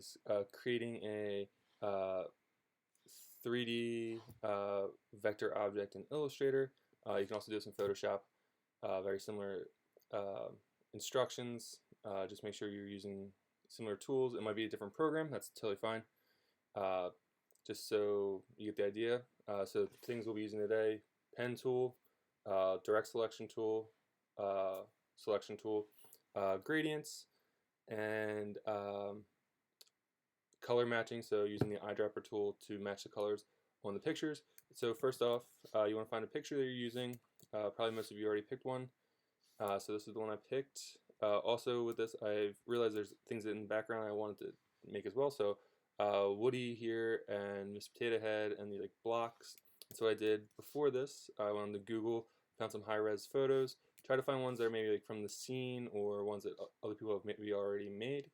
is creating a 3D vector object in Illustrator. You can also do this in Photoshop. Very similar instructions. Just make sure you're using similar tools. It might be a different program. That's totally fine. Just so you get the idea. So things we'll be using today: pen tool, direct selection tool, gradients, and color matching, so using the eyedropper tool to match the colors on the pictures. So first off, you want to find a picture that you're using. Probably most of you already picked one. So this is the one I picked. Also with this, I've realized there's things in the background I wanted to make as well. So Woody here and Miss Potato Head and the blocks. So what I did before this, I went on to Google, found some high-res photos, try to find ones that are maybe from the scene or ones that other people have maybe already made.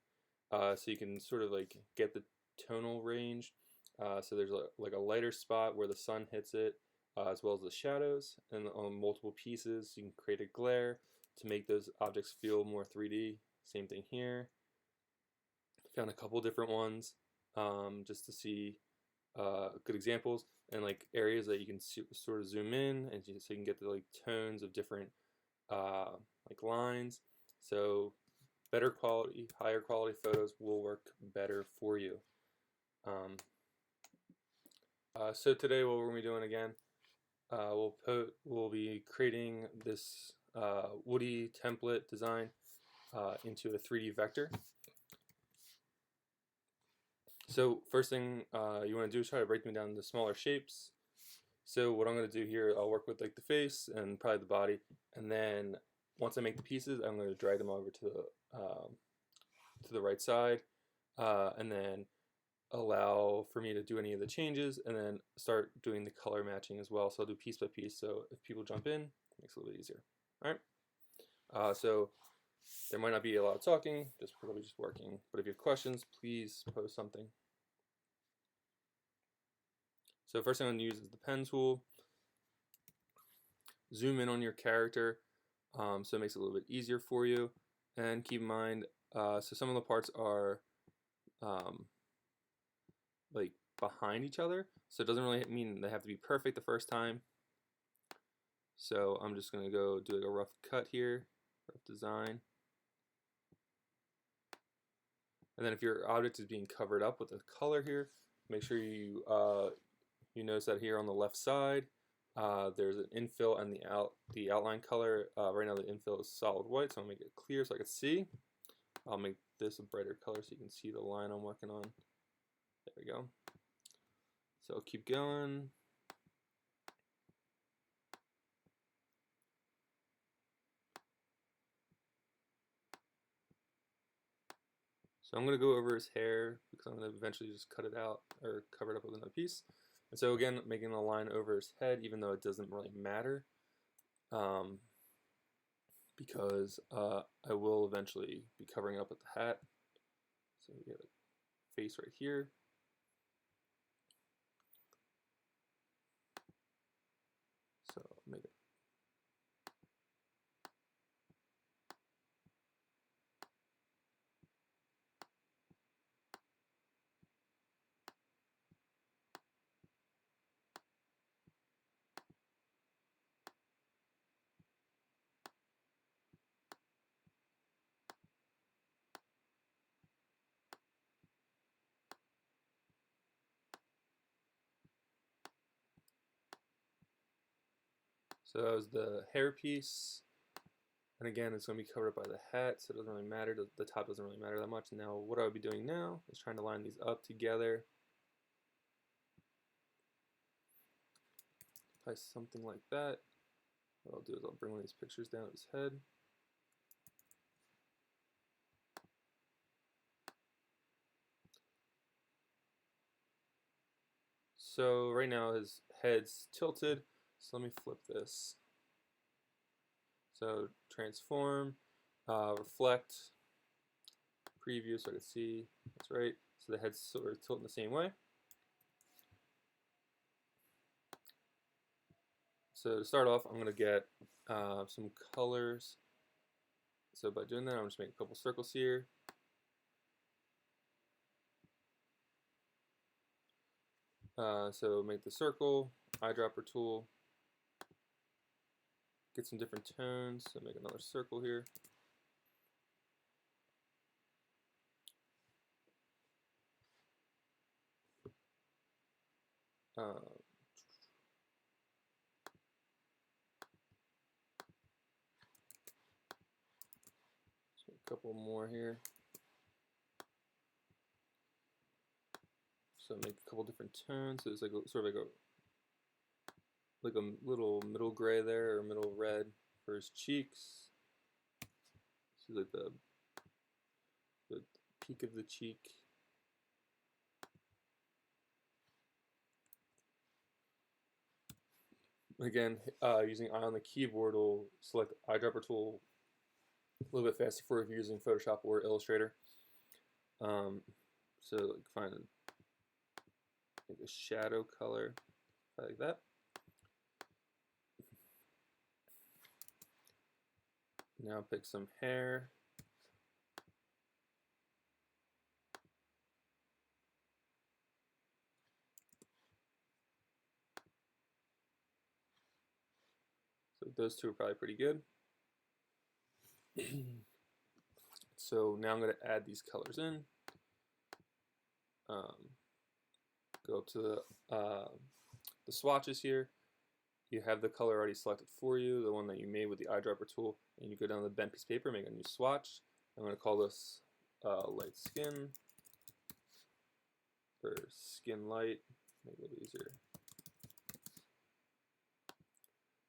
So you can sort of get the tonal range. So there's a lighter spot where the sun hits it, as well as the shadows, and on multiple pieces you can create a glare to make those objects feel more 3D. Same thing here. Found a couple different ones just to see good examples and areas that you can sort of zoom in, and so you can get the tones of different lines. So better quality, higher quality photos will work better for you. So today what we're going to be doing again, we'll be creating this Woody template design into a 3D vector. So first thing you want to do is try to break them down into smaller shapes. So what I'm going to do here, I'll work with the face and probably the body, and then once I make the pieces, I'm going to drag them over to the right side, and then allow for me to do any of the changes, and then start doing the color matching as well. So I'll do piece by piece, so if people jump in, it makes it a little bit easier. Alright, so there might not be a lot of talking, just probably just working, but if you have questions, please post something. So first thing I'm going to use is the pen tool. Zoom in on your character, so it makes it a little bit easier for you. And keep in mind, so some of the parts are behind each other, so it doesn't really mean they have to be perfect the first time. So I'm just going to go do a rough cut here, rough design. And then if your object is being covered up with a color here, make sure you you notice that here on the left side there's an infill and the outline color. Right now the infill is solid white, so I'll make it clear so I can see. I'll make this a brighter color so you can see the line I'm working on. There we go. So I'll keep going. So I'm going to go over his hair because I'm going to eventually just cut it out or cover it up with another piece. And so again, making a line over his head, even though it doesn't really matter, because I will eventually be covering it up with the hat. So we have a face right here. So I'll make it. So that was the hair piece, and again it's going to be covered up by the hat, so it doesn't really matter, the top doesn't really matter that much. Now what I would be doing now is trying to line these up together. Probably something like that. What I'll do is I'll bring one of these pictures down at his head. So right now his head's tilted, so let me flip this. So transform, reflect, preview so I can see, that's right. So the head's sort of tilting the same way. So to start off, I'm going to get some colors. So by doing that, I'm just making a couple circles here. So make the circle, eyedropper tool, get some different tones, so make another circle here. Let's make a couple more here. So make a couple different tones. So it's like sort of like a little middle gray there, or middle red for his cheeks. So like the peak of the cheek. Again, using I on the keyboard will select the eyedropper tool a little bit faster for if you're using Photoshop or Illustrator. So like find like a shadow color like that. Now pick some hair. So those two are probably pretty good. So now I'm going to add these colors in. Go up to the swatches here. You have the color already selected for you, the one that you made with the eyedropper tool, and you go down to the bent piece of paper, make a new swatch. I'm going to call this light skin, or skin light, make it a little easier.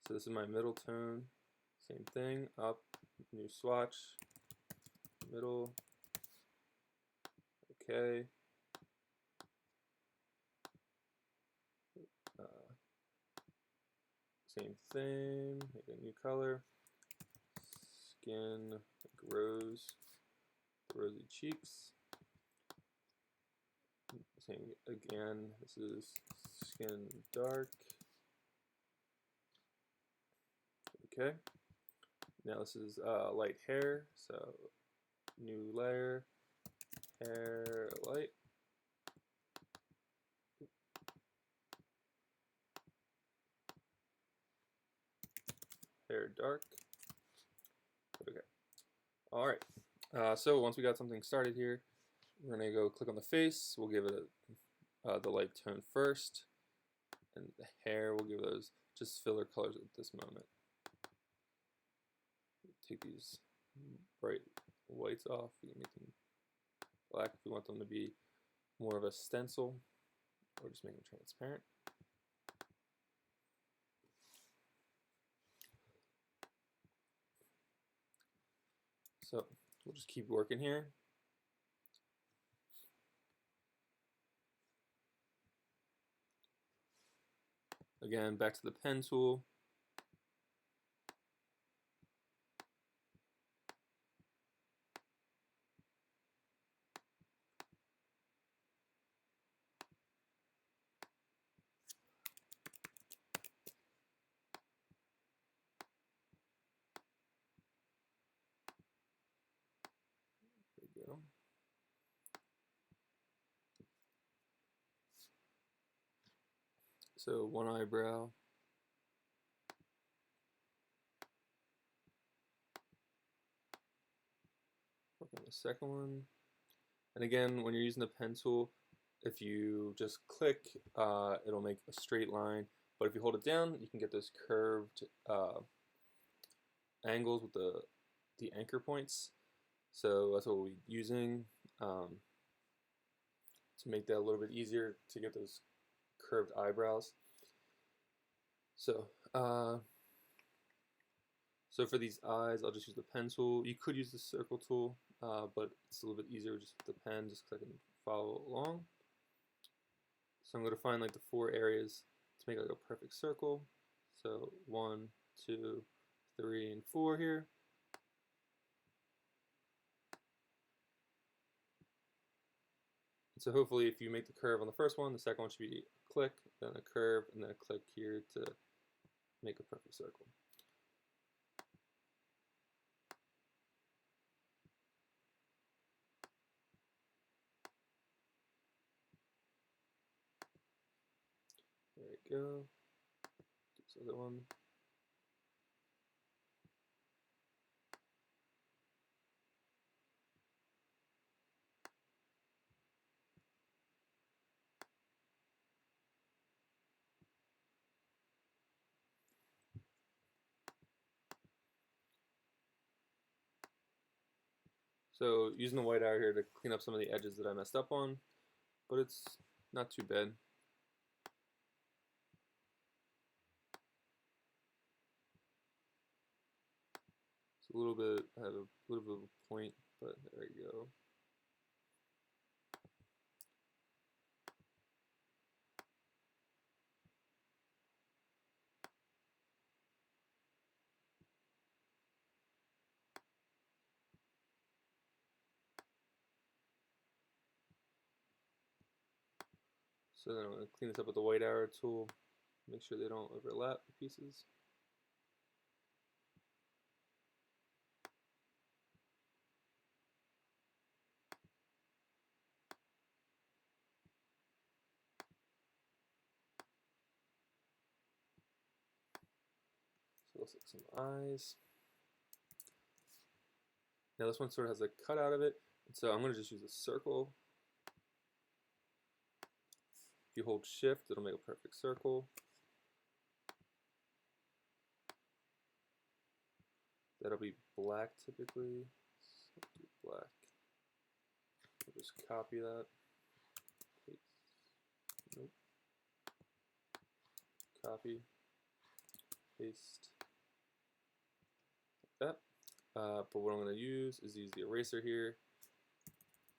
So this is my middle tone, same thing, up, new swatch, middle, okay. Same thing, make a new color, skin, like rose, rosy cheeks. Same again, this is skin dark. Okay, now this is light hair, so new layer, hair light. Hair dark. Okay. All right. So once we got something started here, we're gonna go click on the face. We'll give it the light tone first, and the hair we'll give those just filler colors at this moment. Take these bright whites off. We can make them black if we want them to be more of a stencil, or just make them transparent. So we'll just keep working here. Again, back to the pen tool. There we go. So one eyebrow. Work on the second one. And again, when you're using the pen tool, if you just click, it'll make a straight line. But if you hold it down, you can get those curved angles with the anchor points. So that's what we'll be using to make that a little bit easier to get those curved eyebrows. So so for these eyes, I'll just use the pen tool. You could use the circle tool, but it's a little bit easier just with the pen, just because I can follow along. So I'm going to find like the 4 areas to make like a perfect circle. So 1, 2, 3, and 4 here. So hopefully if you make the curve on the first one, the second one should be a click, then a curve, and then a click here to make a perfect circle. There we go. This other one. So using the white arrow here to clean up some of the edges that I messed up on, but it's not too bad. It's a little bit, I have a little bit of a point, but there we go. So then I'm going to clean this up with the white arrow tool, make sure they don't overlap the pieces. So let's make some eyes. Now this one sort of has a cut out of it, and so I'm going to just use a circle. If you hold shift, it'll make a perfect circle. That'll be black typically. So do black. I'll just copy that. Paste. Nope. Copy. Paste. Like that. But what I'm going to use is the eraser here.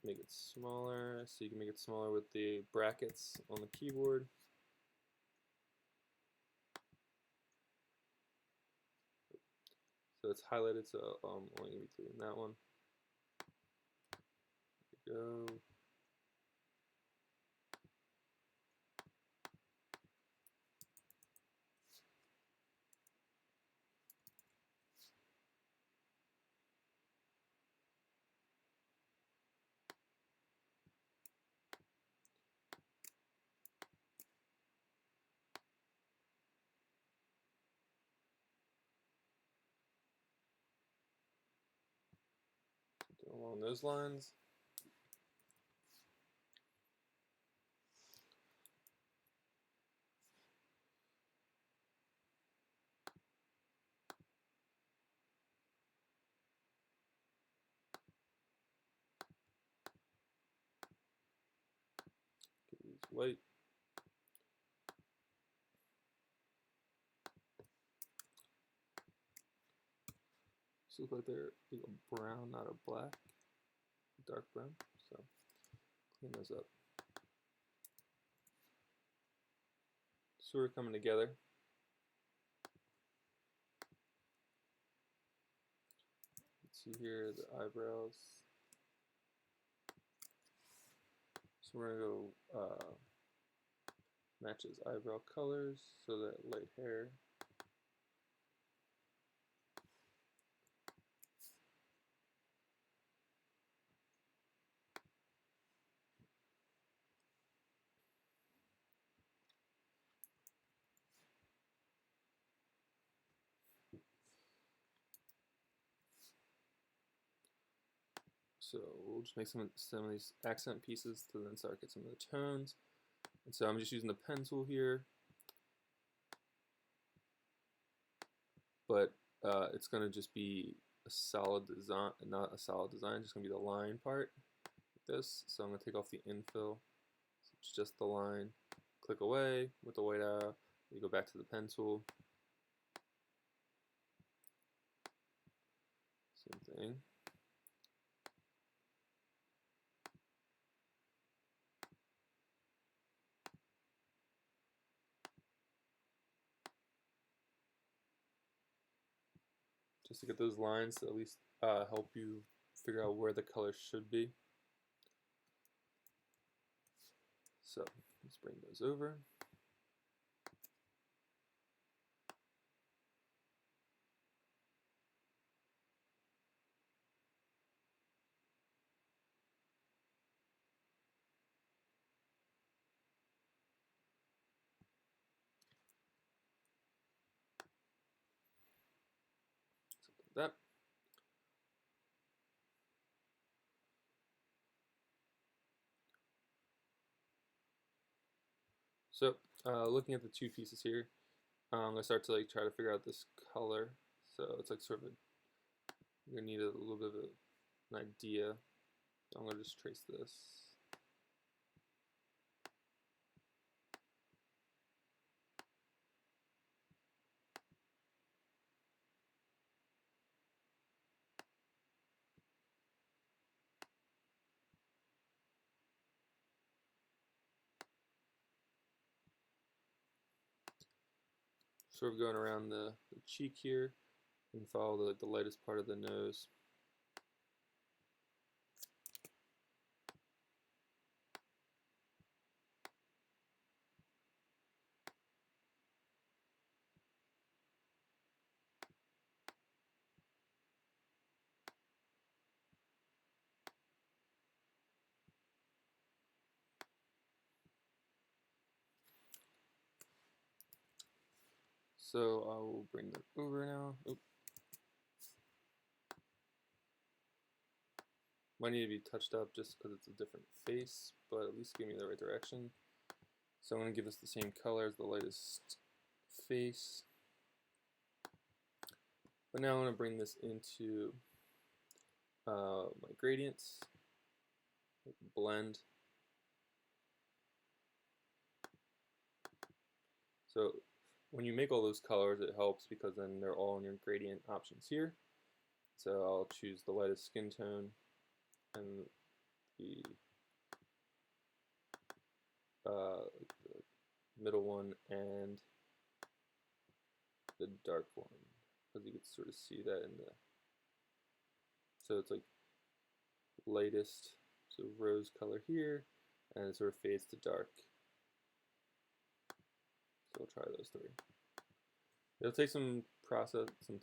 Make it smaller, so you can make it smaller with the brackets on the keyboard. So it's highlighted, so I'm only going to be clearing that one. There we go. Along those lines. Use white. These look like they're a brown, not a black, dark brown. So clean those up. So we're coming together. Let's see here the eyebrows. So we're gonna go match his eyebrow colors, so that light hair. So we'll just make some of these accent pieces to then start get some of the tones. And so I'm just using the pen tool here, but it's going to just be a solid design, not a solid design, just going to be the line part like this. So I'm going to take off the infill, so it's just the line. Click away with the white arrow, you go back to the pen tool. Same thing. Just to get those lines to at least help you figure out where the color should be. So let's bring those over. that. So looking at the two pieces here, I'm gonna start to like try to figure out this color. So it's like sort of you're gonna need a little bit of an idea. So I'm gonna just trace this. Sort of going around the cheek here and follow the lightest part of the nose. So I will bring that over now. Oop. Might need to be touched up just because it's a different face, but at least give me the right direction. So I'm going to give this the same color as the lightest face. But now I'm going to bring this into my gradients, blend. So when you make all those colors, it helps because then they're all in your gradient options here. So I'll choose the lightest skin tone and the middle one and the dark one, because you can sort of see that in the, so it's like lightest, so rose color here, and it sort of fades to dark. So we'll try those three. It'll take some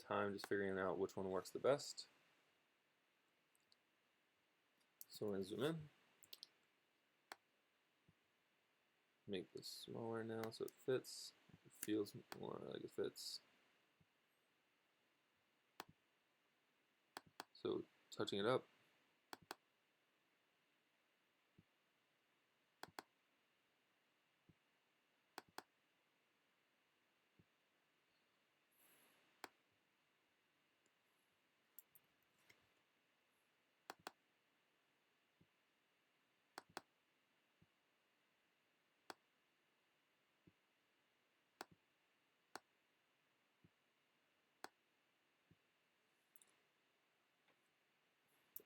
time just figuring out which one works the best. So we're going to zoom in. Make this smaller now so it fits. It feels more like it fits. So touching it up.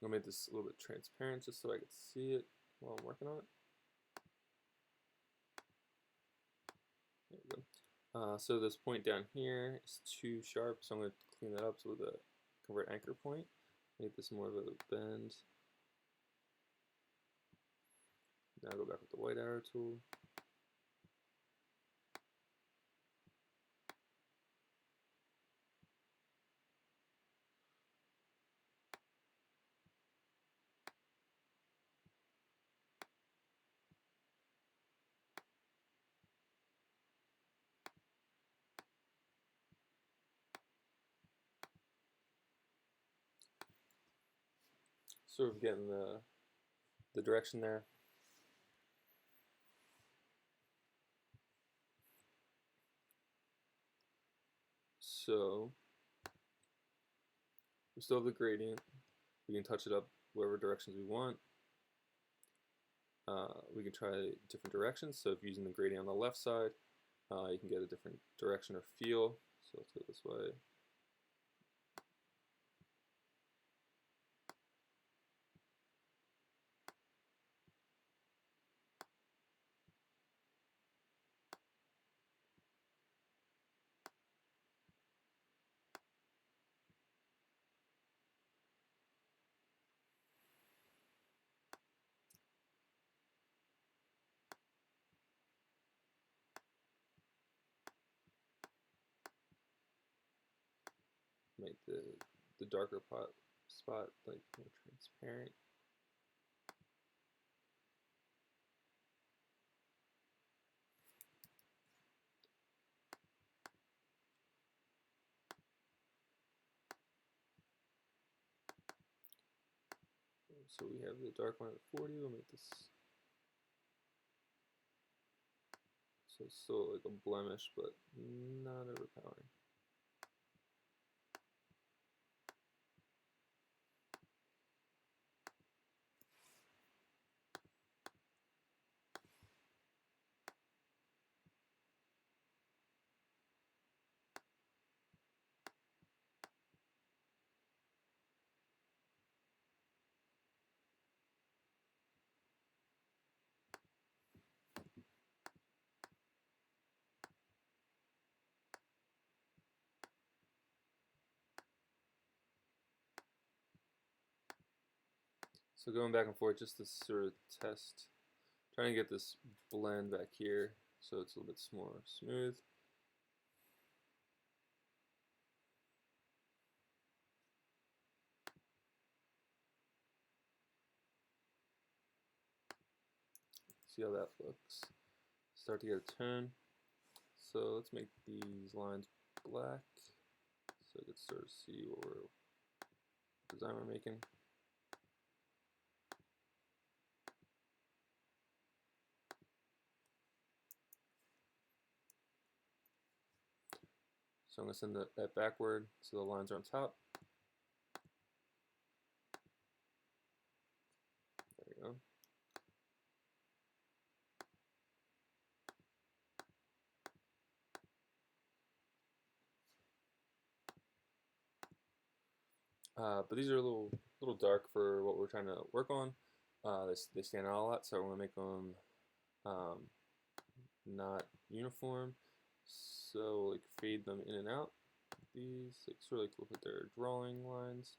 I'll make this a little bit transparent just so I can see it while I'm working on it. There we go. So this point down here is too sharp, so I'm going to clean that up with a convert anchor point. Make this more of a bend. Now go back with the white arrow tool. Sort of getting the direction there. So we still have the gradient. We can touch it up whatever directions we want. We can try different directions. So if you're using the gradient on the left side, you can get a different direction or feel. So let's go this way. Make the darker spot like more transparent. So we have the dark one at 40. We'll make this so it's still like a blemish, but not overpowering. So going back and forth just to sort of test, trying to get this blend back here so it's a little bit more smooth. See how that looks. Start to get a tone. So let's make these lines black so you can sort of see what design we're making. So I'm going to send that backward so the lines are on top. There we go. But these are a little dark for what we're trying to work on. They stand out a lot, so I want to make them not uniform. So like fade them in and out. These like sort of like look at their drawing lines.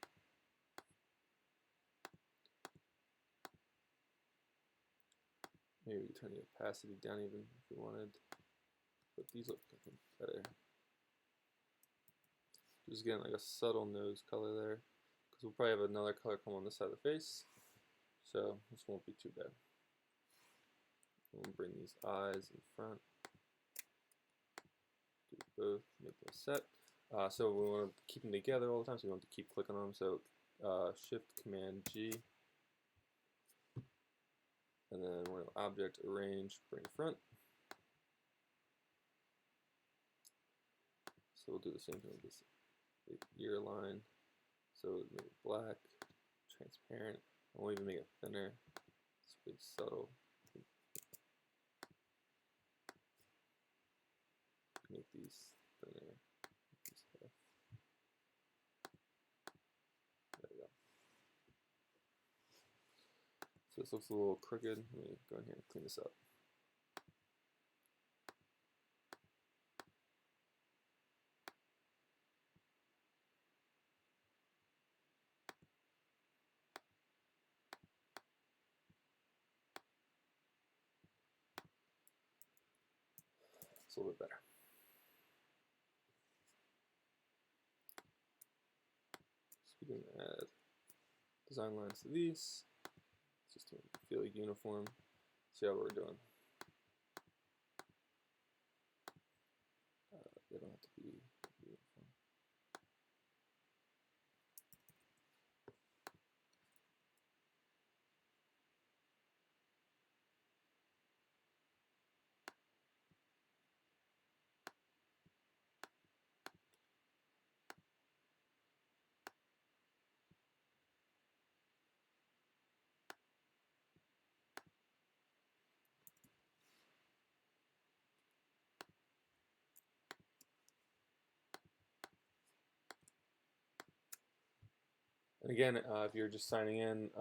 Maybe we turn the opacity down even if we wanted. But these look, I think, better. Just getting like a subtle nose color there, because we'll probably have another color come on this side of the face, so this won't be too bad. We'll bring these eyes in front, do both, make them set. So we want to keep them together all the time, so we don't have to keep clicking on them. So Shift Command G, and then we're going to Object Arrange, bring front. So we'll do the same thing with this ear line. So make it black, transparent. I won't even make it thinner. It's really subtle. Make these thinner. There we go. So this looks a little crooked. Let me go in here and clean this up. It's a little bit better. So we can add design lines to these, just to feel like uniform. See how we're doing. They don't have to be uniform. And again, if you're just signing in,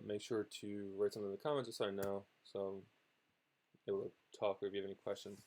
make sure to write something in the comments just so I know, so I'm able to talk or if you have any questions.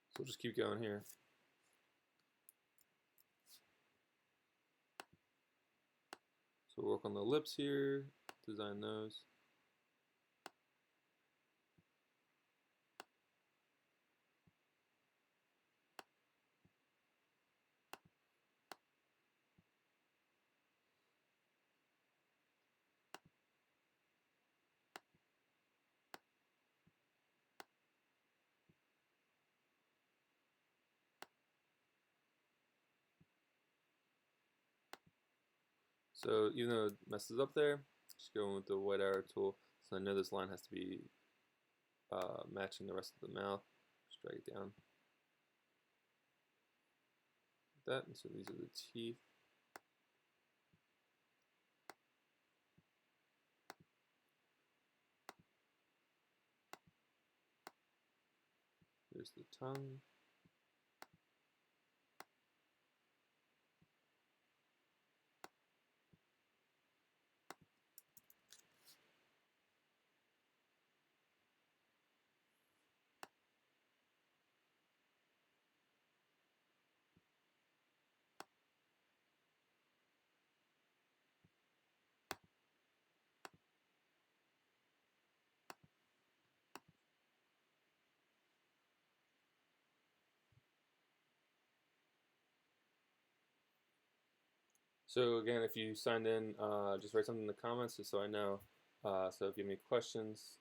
So we'll just keep going here. So we'll work on the lips here, design those. So even though it messes up there, just go in with the white arrow tool. So I know this line has to be matching the rest of the mouth. Just drag it down. Like that. And so these are the teeth. Here's the tongue. So again, if you signed in, just write something in the comments just so I know. So if you have any questions.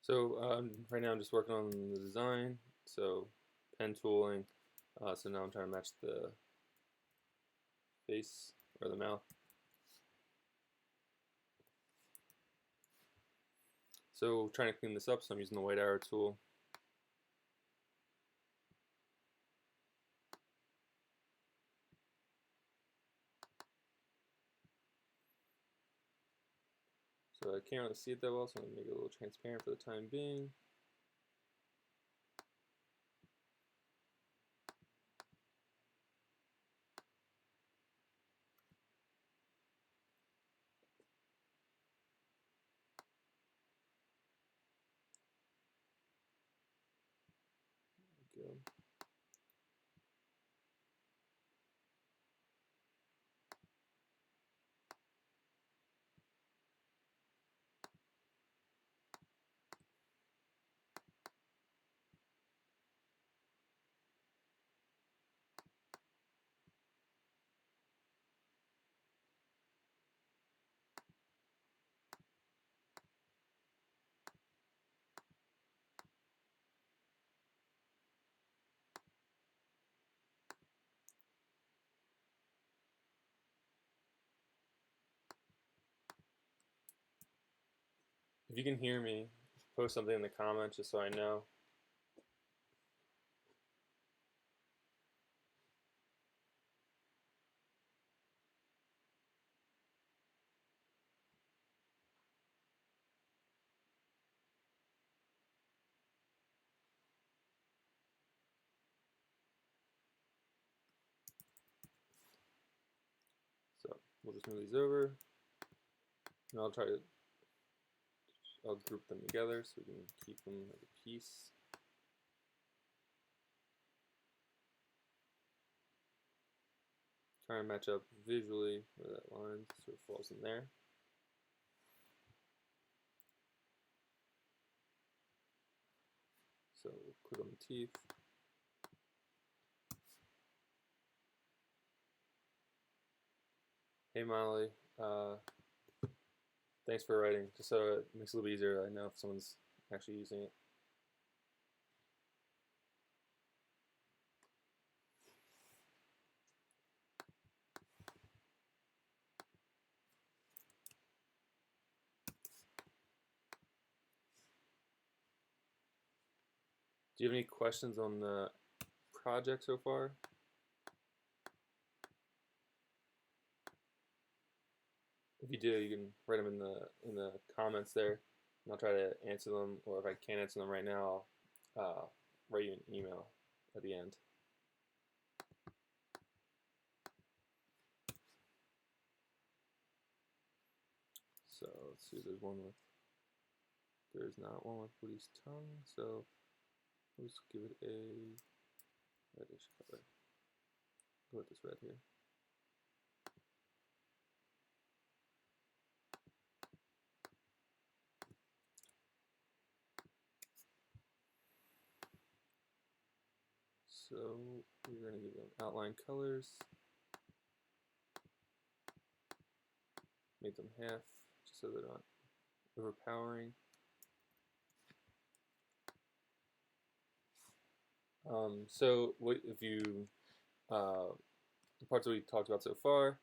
So right now I'm just working on the design, so pen tooling. So now I'm trying to match the face or the mouth. So trying to clean this up, so I'm using the white arrow tool. So I can't really see it that well, so I'm going to make it a little transparent for the time being. There we go. If you can hear me, post something in the comments just so I know. So we'll just move these over, and I'll group them together so we can keep them as a piece. Try and match up visually where that line sort of falls in there. So we'll click on the teeth. Hey Molly, thanks for writing, just so it makes it a little easier. I know if someone's actually using it. Do you have any questions on the project so far? If you do, you can write them in the comments there, and I'll try to answer them. Or if I can't answer them right now, write you an email at the end. So let's see, there's not one with Woody's tongue, so let's give it a reddish color. Go with this red here. So we're going to give them outline colors, make them half just so they're not overpowering. So what if you the parts that we talked about so far,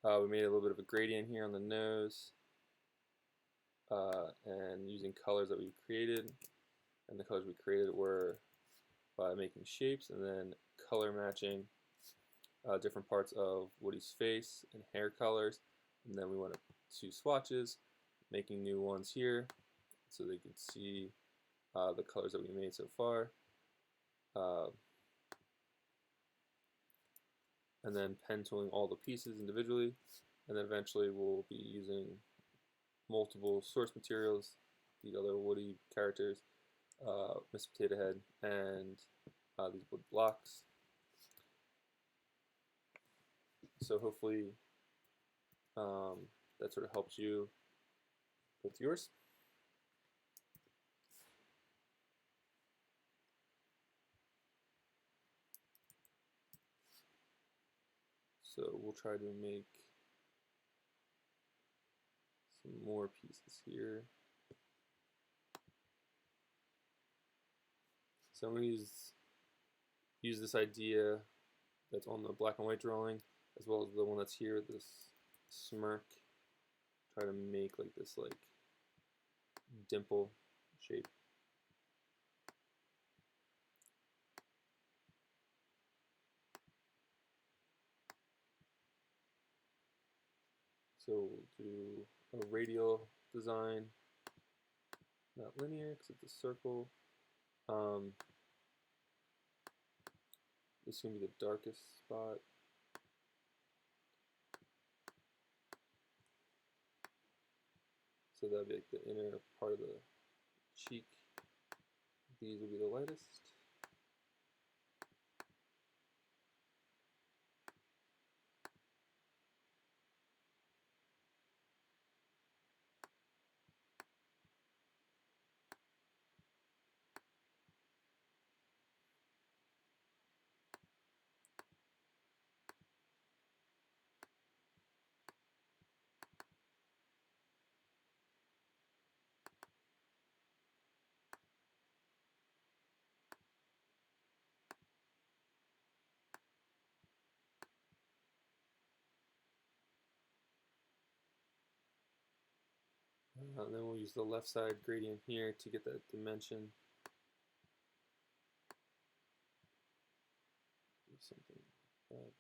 we made a little bit of a gradient here on the nose, and using colors that we created, and the colors we created were by making shapes and then color matching different parts of Woody's face and hair colors, and then we went to swatches, making new ones here so they can see the colors that we made so far. And then pen tooling all the pieces individually, and then eventually we'll be using multiple source materials, these other Woody characters, Miss Potato Head, and these wood blocks. So hopefully that sort of helps you with yours. So we'll try to make some more pieces here. So I'm going to use this idea that's on the black and white drawing, as well as the one that's here, this smirk. Try to make like this like dimple shape. So we'll do a radial design, not linear because it's a circle. This is going to be the darkest spot. So that'll be like the inner part of the cheek. These will be the lightest. And then we'll use the left side gradient here to get that dimension. Do something like that.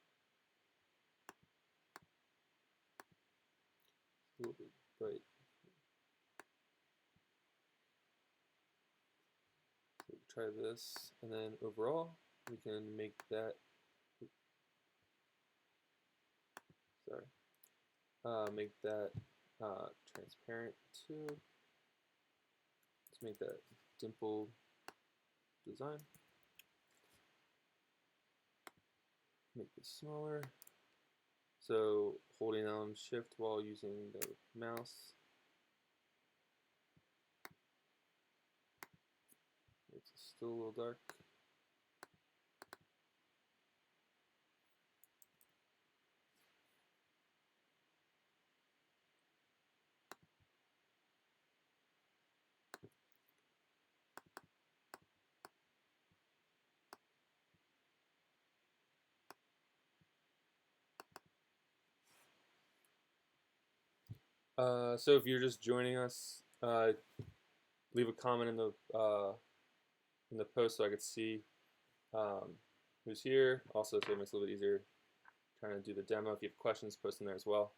A little bit bright. So try this, and then overall we can make that. Make that transparent too. Let's make that dimple design. Make this smaller. So holding down shift while using the mouse makes it still a little dark. So if you're just joining us, leave a comment in the post so I could see who's here. Also, so it makes it a little bit easier trying to do the demo. If you have questions, post them there as well.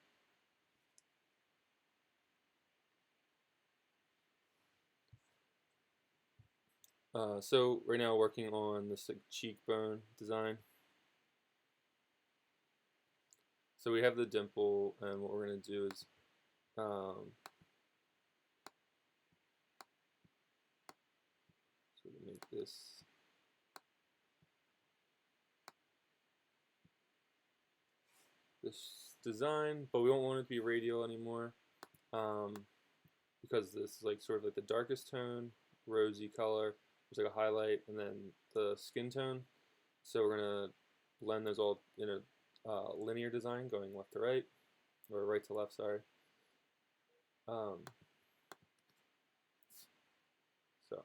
So right now working on this like cheekbone design. So we have the dimple, and what we're going to do is so to make this design, but we don't want it to be radial anymore, because this is like sort of like the darkest tone, rosy color. There's like a highlight, and then the skin tone. So we're gonna blend those all in a linear design, going left to right, or right to left. Sorry. Um, so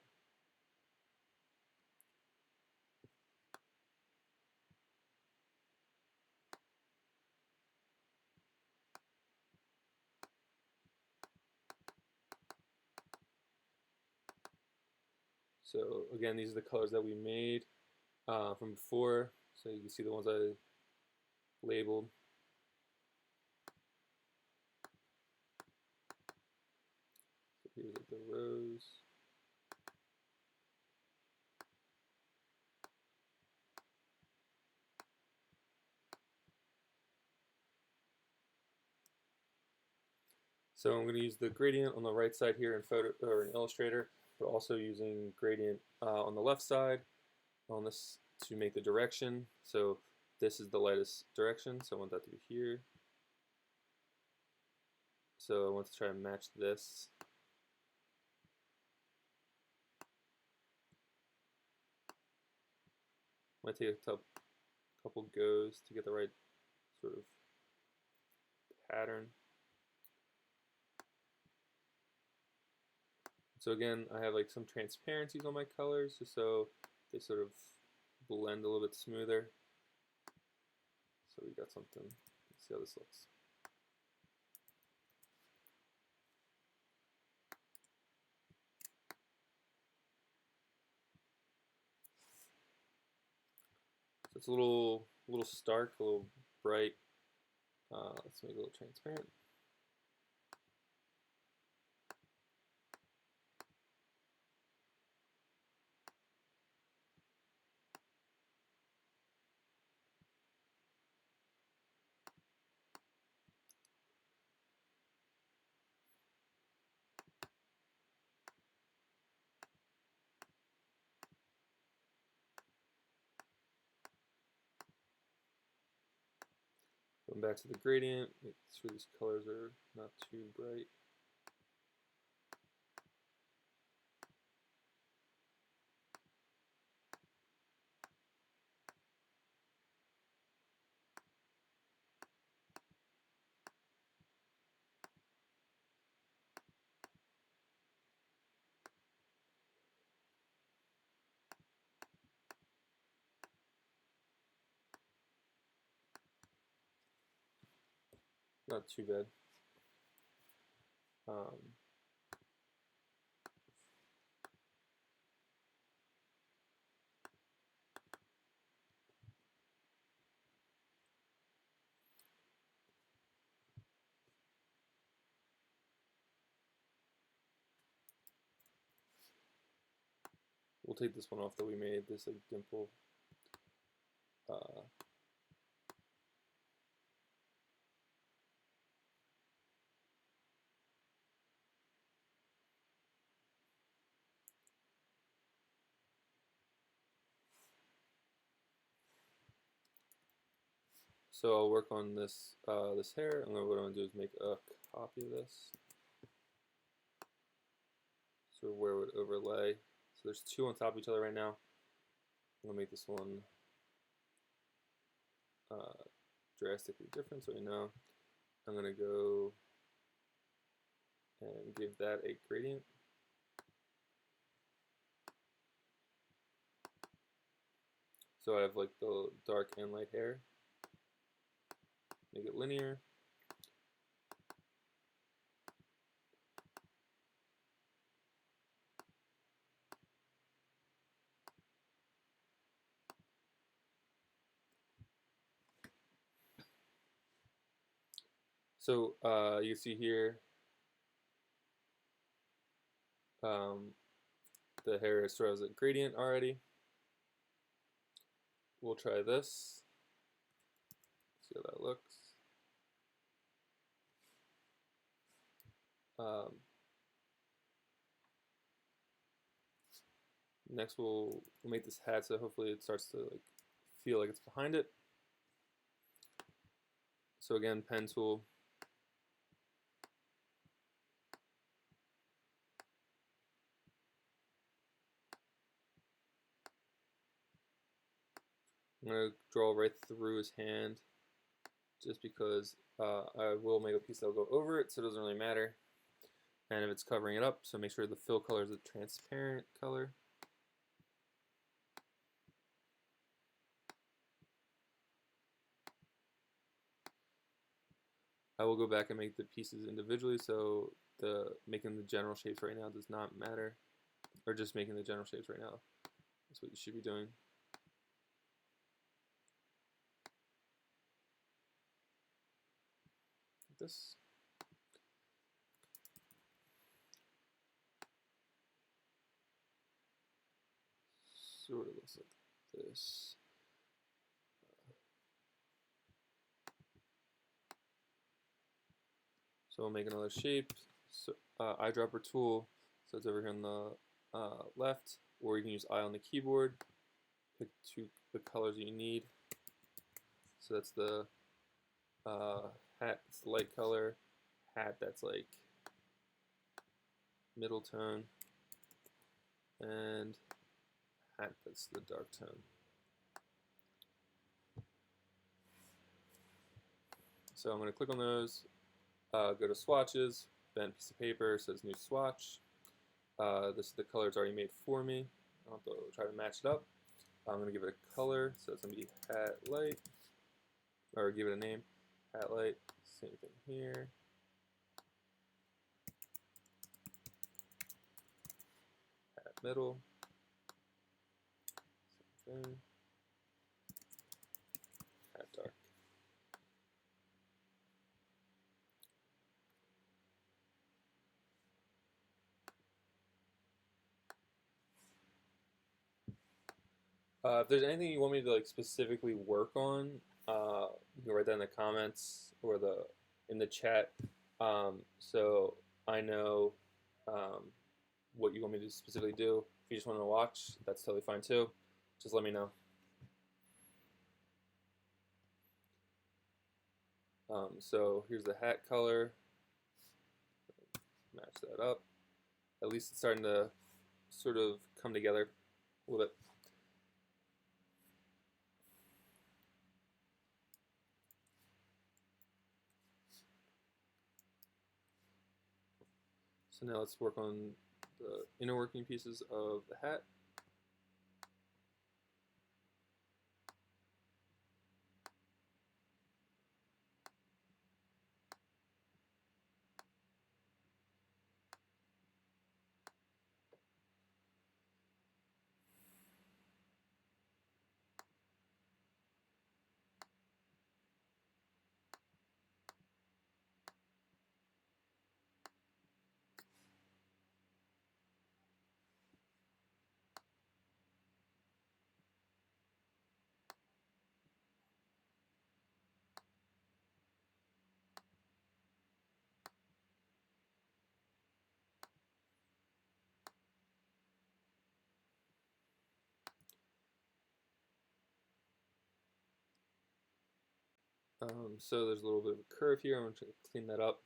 so again, these are the colors that we made from before. So you can see the ones I labeled. So here's like the rose. So I'm going to use the gradient on the right side here in photo or in Illustrator, but also using gradient on the left side on this to make the direction. So this is the lightest direction, so I want that to be here. So I want to try to match this. Might take a couple goes to get the right sort of pattern. So again, I have like some transparencies on my colors just so they sort of blend a little bit smoother. So we got something. Let's see how this looks. So it's a little stark, a little bright. Let's make it a little transparent. Going back to the gradient, make sure these colors are not too bright. Not too bad. We'll take this one off that we made, this like dimple. So I'll work on this this hair, and then what I'm gonna do is make a copy of this. So where it would overlay. So there's two on top of each other right now. I'm gonna make this one drastically different, so we know. I'm gonna go and give that a gradient. So I have like the dark and light hair. Make it linear. So you see here, the hair sort of has a gradient already. We'll try this. See how that looks. Next we'll make this hat so hopefully it starts to like feel like it's behind it. So again, pen tool. I'm going to draw right through his hand just because I will make a piece that will go over it, so it doesn't really matter. And if it's covering it up, so make sure the fill color is a transparent color. I will go back and make the pieces individually, so making the general shapes right now does not matter, or just making the general shapes right now. That's what you should be doing. Like this. Sort of looks like this. So we'll make another shape. So eyedropper tool, so it's over here on the left, or you can use I on the keyboard. Pick the colors that you need. So that's the hat, it's the light color, hat that's like middle tone, and hat that's the dark tone. So I'm going to click on those, go to swatches, bent piece of paper, says new swatch. This is the color it's already made for me. I'll have to try to match it up. I'm going to give it a color, so it's going to be hat light, or give it a name, hat light, same thing here. Hat middle, same thing, hat dark. If there's anything you want me to like specifically work on, you can write that in the comments or in the chat, so I know what you want me to specifically do. If you just want to watch, that's totally fine too. Just let me know. So here's the hat color. Match that up. At least it's starting to sort of come together a little bit. So now let's work on the inner working pieces of the hat. So there's a little bit of a curve here. I'm going to clean that up.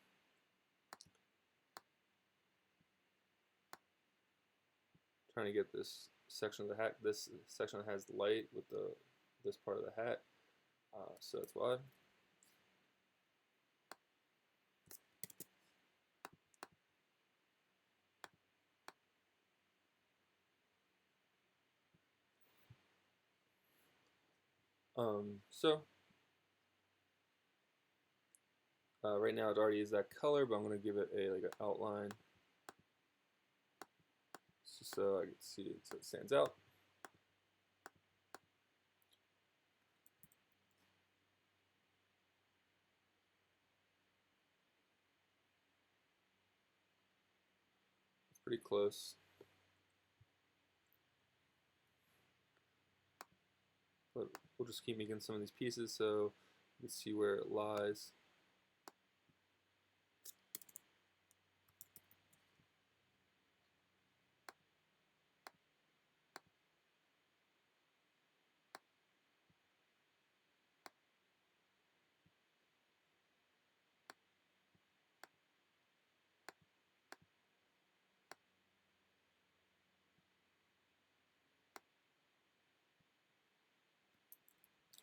Trying to get this section of the hat, this section that has light with this part of the hat. So that's why. Right now it already is that color, but I'm going to give it like an outline just so I can see it so it stands out. It's pretty close. but we'll just keep making some of these pieces so you can see where it lies.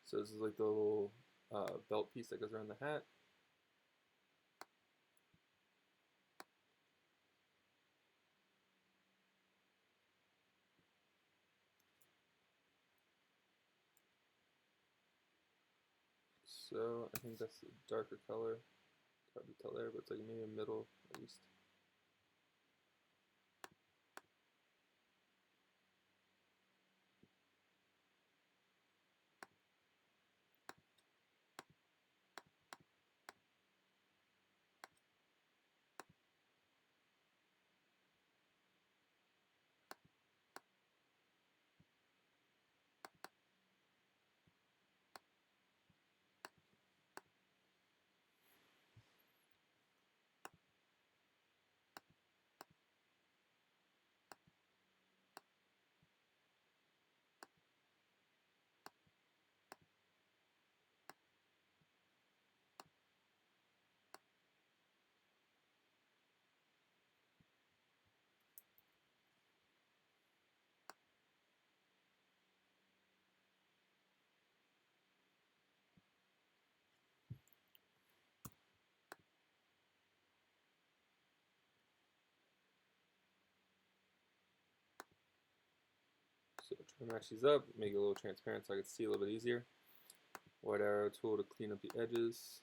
So this is like the little belt piece that goes around the hat. So I think that's a darker color. Hard to tell there, but it's like maybe a middle at least. So try to match these up, make it a little transparent so I can see a little bit easier. White arrow tool to clean up the edges.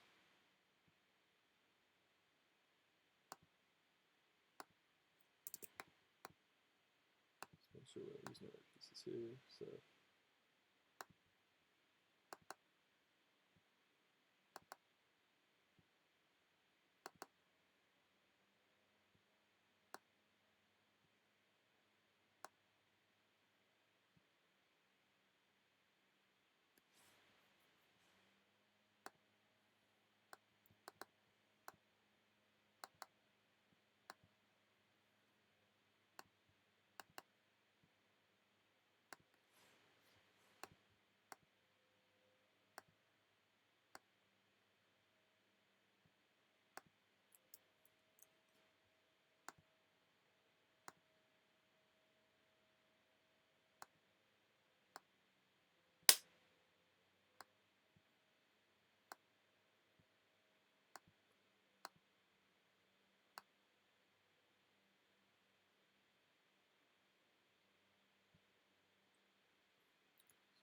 Just make sure we're using the right pieces here. So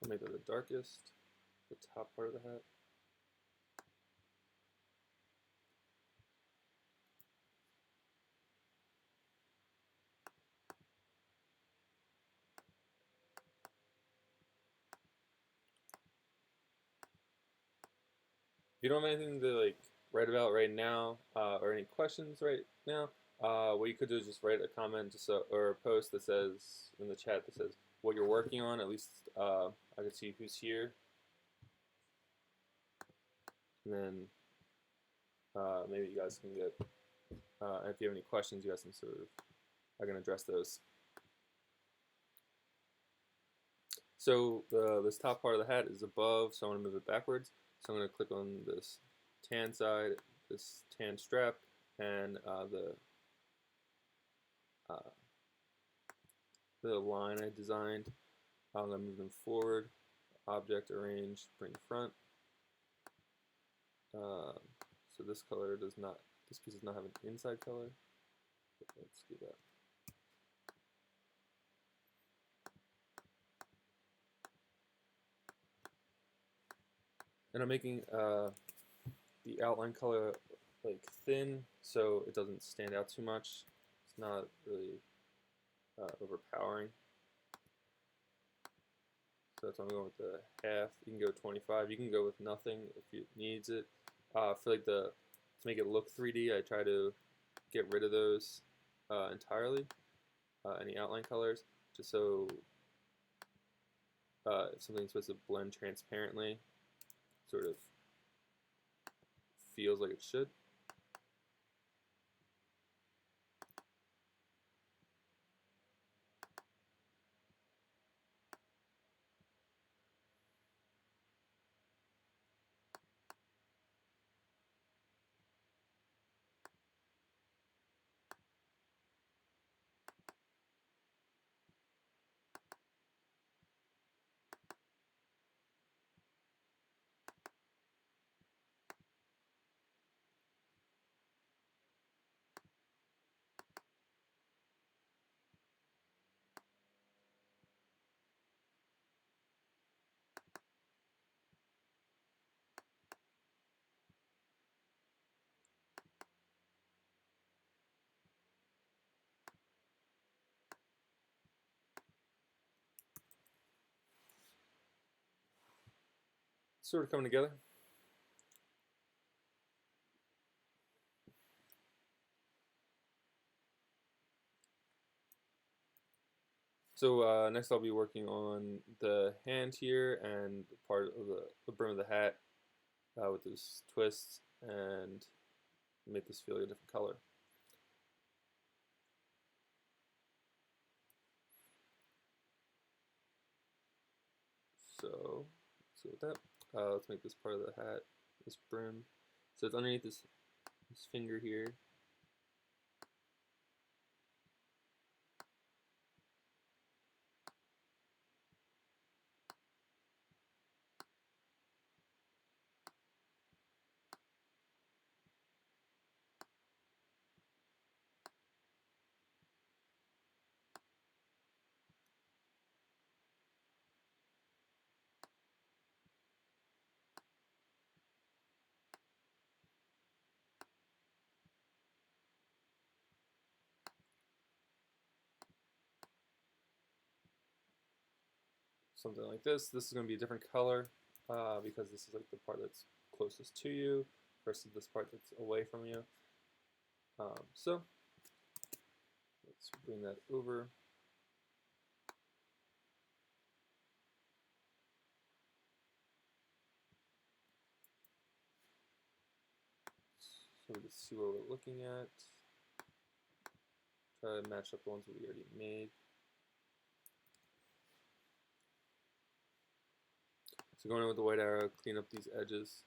I'll make that the darkest, the top part of the hat. If you don't have anything to like write about right now, or any questions right now, what you could do is just write a comment or a post that says in the chat that says what you're working on. At least I can see who's here, and then maybe you guys can get. If you have any questions, you guys can I can address those. So this top part of the hat is above, so I want to move it backwards. So I'm going to click on this tan side, this tan strap, and the line I designed. I'm going to move them forward, object, arrange, bring front. So this piece does not have an inside color. Let's do that. And I'm making the outline color like thin so it doesn't stand out too much. It's not really overpowering. So that's why I'm going with the half. You can go 25. You can go with nothing if it needs it. I feel like to make it look 3D, I try to get rid of those entirely, any outline colors, just so if something's supposed to blend transparently, sort of feels like it should. Sort of coming together. So next I'll be working on the hand here and part of the brim of the hat with this twist and make this feel like a different color. So with that, let's make this part of the hat, this brim. So it's underneath this finger here. Something like this. This is going to be a different color because this is like the part that's closest to you versus this part that's away from you. So let's bring that over. So we can see what we're looking at. Try to match up the ones that we already made. So going in with the white arrow, clean up these edges.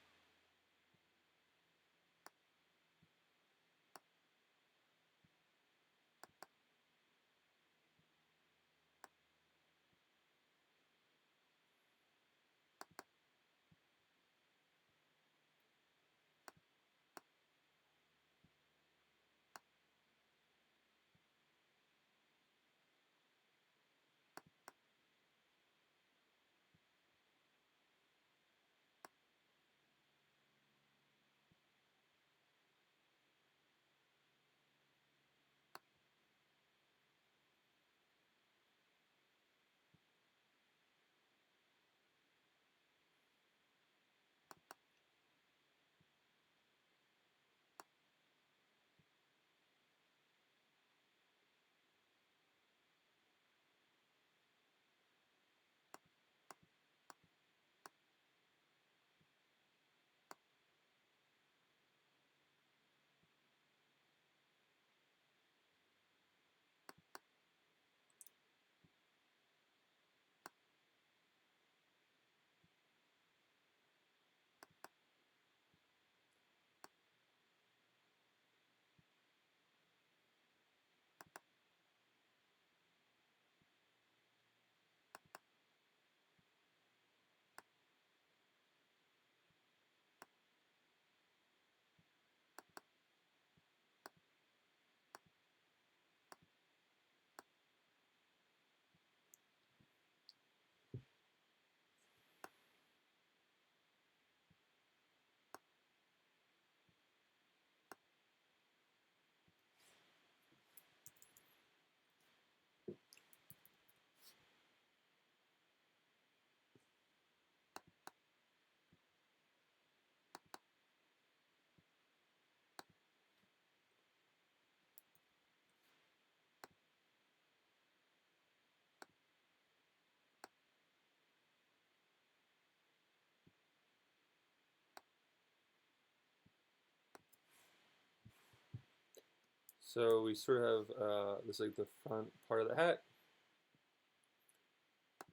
So we sort of have this like the front part of the hat.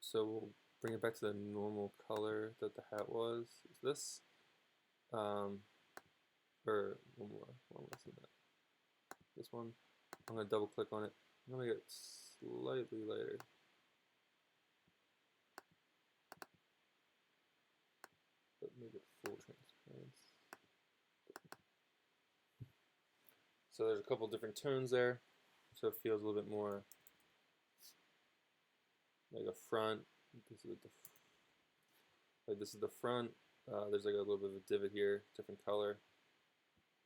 So we'll bring it back to the normal color that the hat was. Is this, or one less than that. This one. I'm gonna double click on it. I'm gonna make it slightly lighter. But make it full transparency. So there's a couple different tones there, so it feels a little bit more like a front. This is the front. There's like a little bit of a divot here, different color.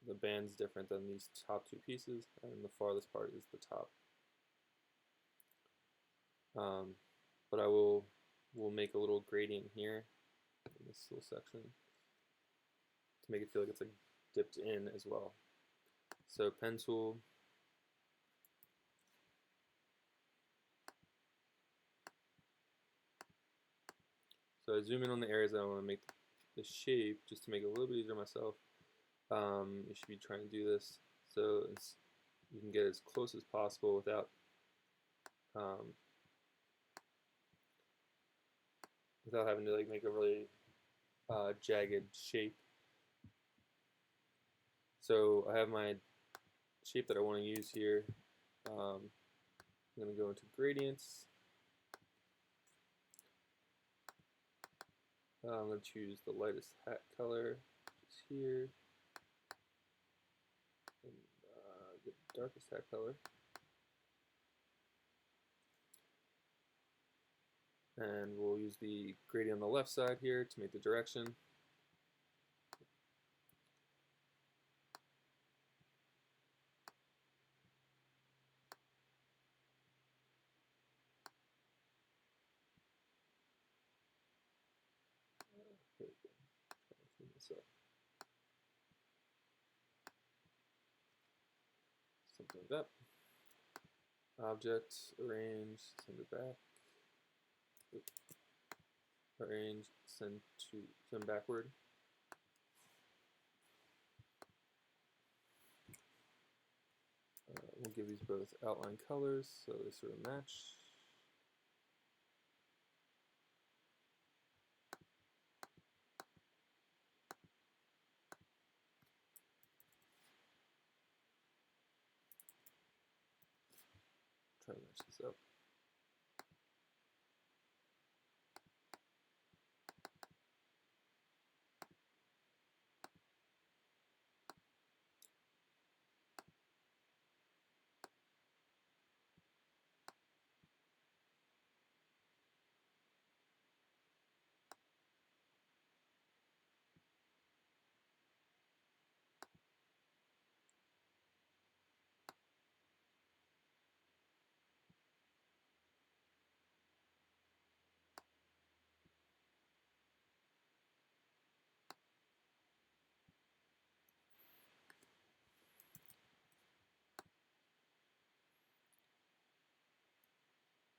The band's different than these top two pieces, and the farthest part is the top. But we'll make a little gradient here in this little section to make it feel like it's like dipped in as well. So pen tool. So I zoom in on the areas that I want to make the shape, just to make it a little bit easier myself. You should be trying to do this so you can get as close as possible without having to like make a really jagged shape. So I have my shape that I want to use here. I'm going to go into gradients. I'm going to choose the lightest hat color, which is here, and the darkest hat color. And we'll use the gradient on the left side here to make the direction. Something like that. Object, arrange, send it back. Arrange, send backward. We'll give these both outline colors so they sort of match. Try to match this up.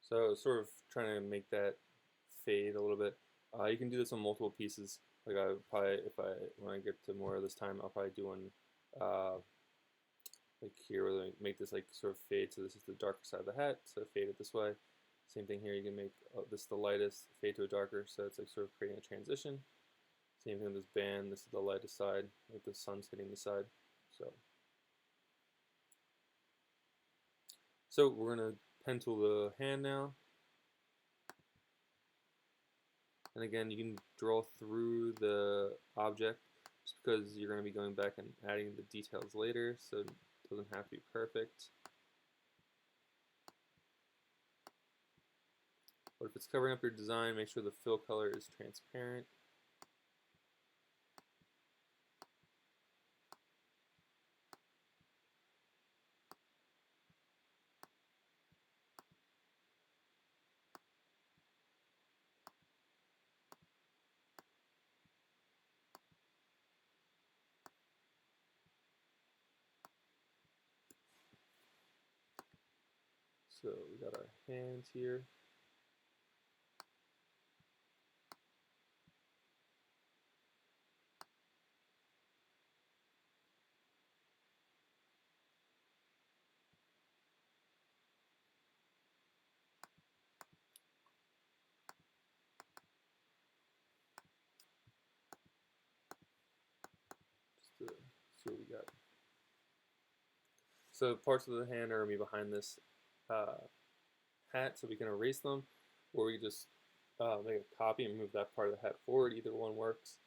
So sort of trying to make that fade a little bit. You can do this on multiple pieces. Like I probably, when I get to more of this time, I'll probably do one like here where they make this like sort of fade. So this is the darker side of the hat, so fade it this way. Same thing here, you can make this the lightest, fade to a darker, so it's like sort of creating a transition. Same thing with this band, this is the lightest side, like the sun's hitting the side. So we're going to pen tool the hand now. And again, you can draw through the object just because you're going to be going back and adding the details later, so it doesn't have to be perfect. But if it's covering up your design, make sure the fill color is transparent. So we got our hands here. So parts of the hand are going to be behind this hat, so we can erase them, or we can just make a copy and move that part of the hat forward. Either one works.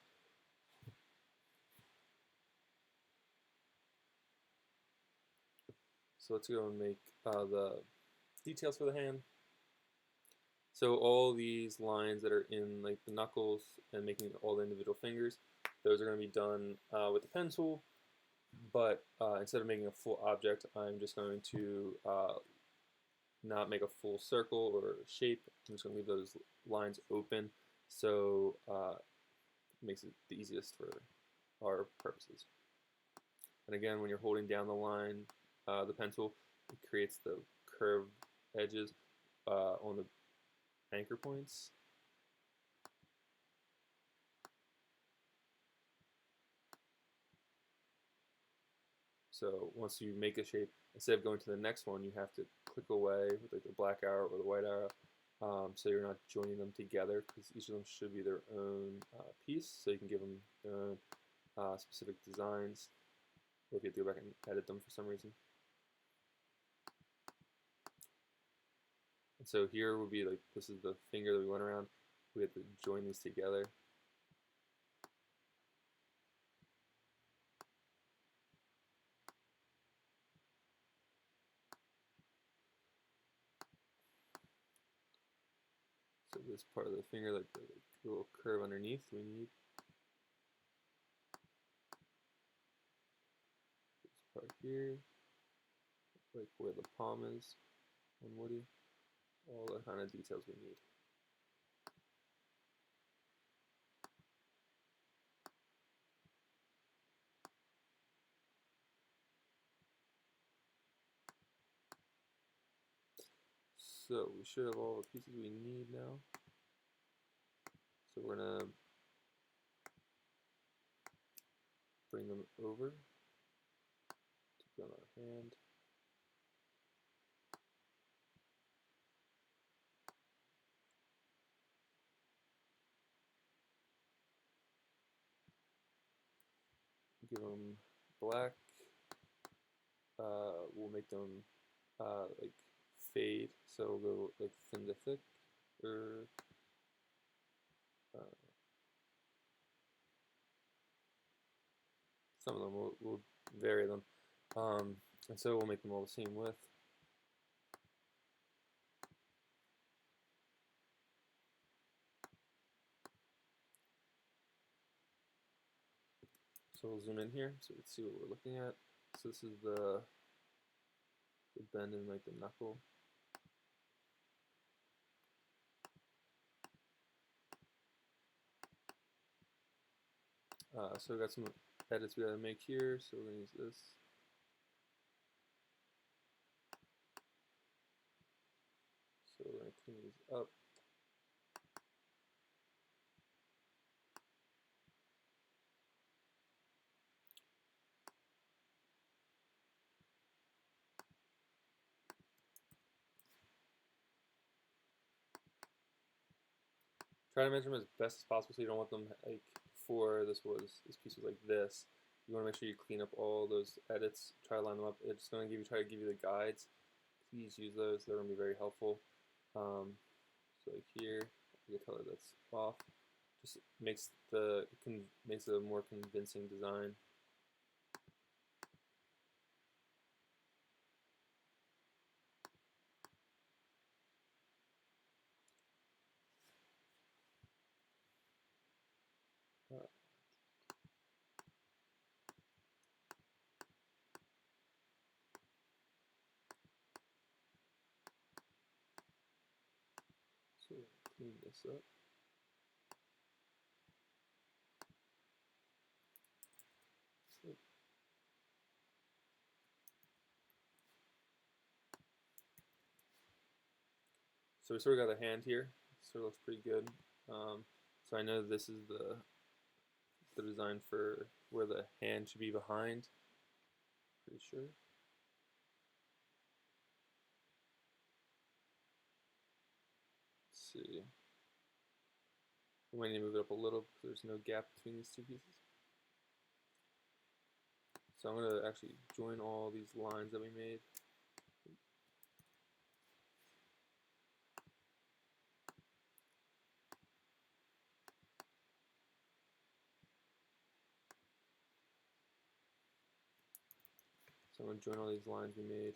So let's go and make the details for the hand. So all these lines that are in like the knuckles and making all the individual fingers, those are going to be done with the pen tool. But instead of making a full object, I'm just going to not make a full circle or shape. I'm just going to leave those lines open, so it makes it the easiest for our purposes. And again, when you're holding down the line, the pencil, it creates the curved edges on the anchor points. So once you make a shape, instead of going to the next one, you have to click away with like the black arrow or the white arrow, so you're not joining them together, because each of them should be their own piece, so you can give them their own specific designs, or if you have to go back and edit them for some reason. And so here would be like, this is the finger that we went around. We have to join these together. So this part of the finger, like the little curve underneath, we need this part here, like where the palm is on Woody, all the kind of details we need. So we should have all the pieces we need now. So we're going to bring them over to put on our hand. Give them black. We'll make them like fade, so we'll go like thin to thick, or some of them we'll vary them, and so we'll make them all the same width. So we'll zoom in here so we can see what we're looking at. So this is the bend in like the knuckle. So we got some edits we gotta make here, so we're gonna use this. So we're gonna clean these up. Try to measure them as best as possible, so you don't want them like before this piece was like this. You want to make sure you clean up all those edits. Try to line them up. It's going to try to give you the guides. Please use those. They're going to be very helpful. So like here, you can tell that that's off. Just makes a more convincing design. So clean this up. So we sort of got a hand here. Sort of looks pretty good. So I know this is the design for where the hand should be behind. Pretty sure. Let's see. We might need to move it up a little because there's no gap between these two pieces. So I'm going to actually join all these lines that we made. So I'm going to join all these lines we made.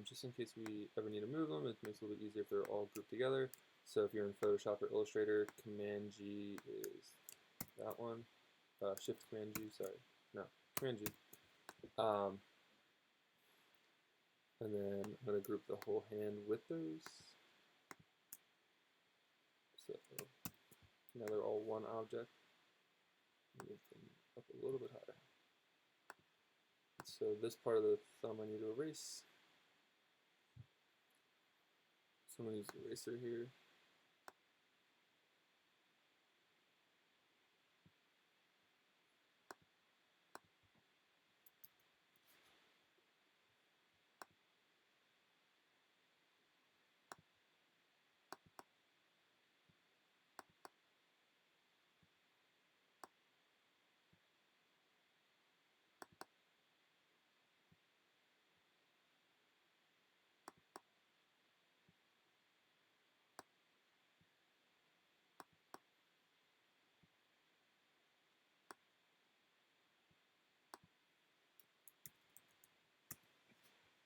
Just in case we ever need to move them, it makes it a little bit easier if they're all grouped together. So if you're in Photoshop or Illustrator, Command G is that one. Shift Command G, sorry. No, Command G. And then I'm going to group the whole hand with those. So now they're all one object. Move them up a little bit higher. So this part of the thumb I need to erase. So I'm going to use the eraser here.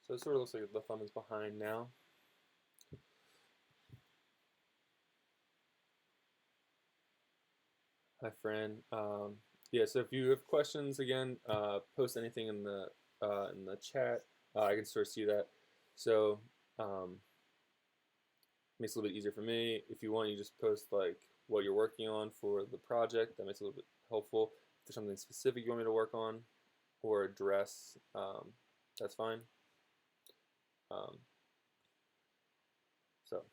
So it sort of looks like the thumb is behind now. Hi, Fran. Yeah, so if you have questions, again, post anything in the chat. I can sort of see that. So makes it a little bit easier for me. If you want, you just post like what you're working on for the project. That makes it a little bit helpful. If there's something specific you want me to work on or address, that's fine. So.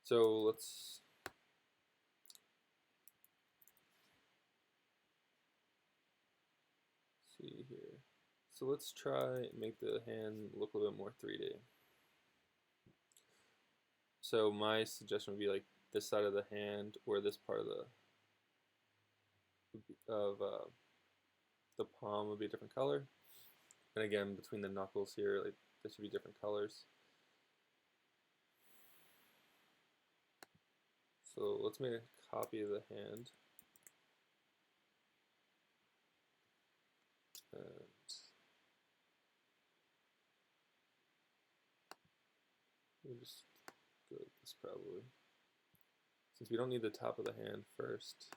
So let's see here. So let's try and make the hand look a little bit more 3D. So my suggestion would be like this side of the hand or this part of the palm would be a different color. And again, between the knuckles here, like this would be different colors. So let's make a copy of the hand. And we'll just go with this probably. Since we don't need the top of the hand first.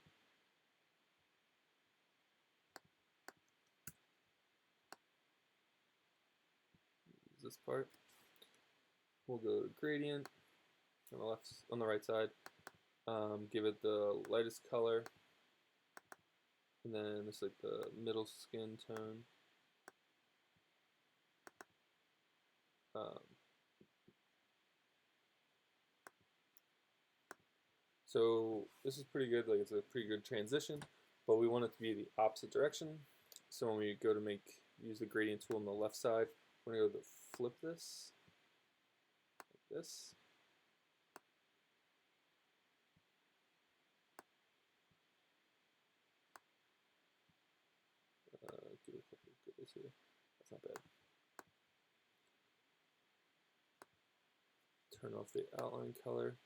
Use this part. We'll go to gradient on the right side. Give it the lightest color. And then it's like the middle skin tone. So this is pretty good, like it's a pretty good transition, but we want it to be the opposite direction. So when we go to use the gradient tool on the left side, we're going to go to flip this, like this. Give it a couple of goodies here. That's not bad. Turn off the outline color.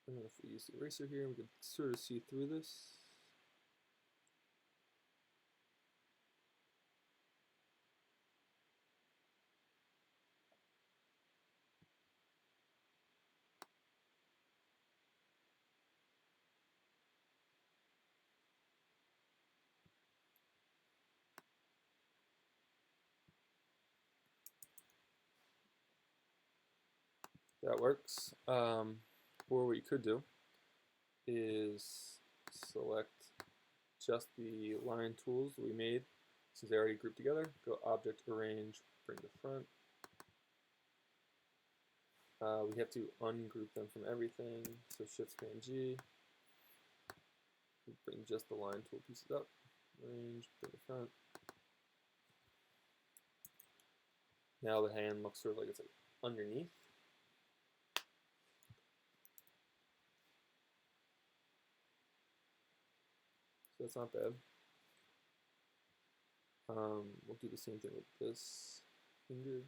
And then if we use the eraser here, we can sort of see through this. That works. Or what you could do is select just the line tools that we made since they already grouped together. Go Object, Arrange, bring the front. We have to ungroup them from everything, so Shift Command G. Bring just the line tool pieces up. range, put the front. Now the hand looks sort of like it's like underneath. So that's not bad. We'll do the same thing with this finger.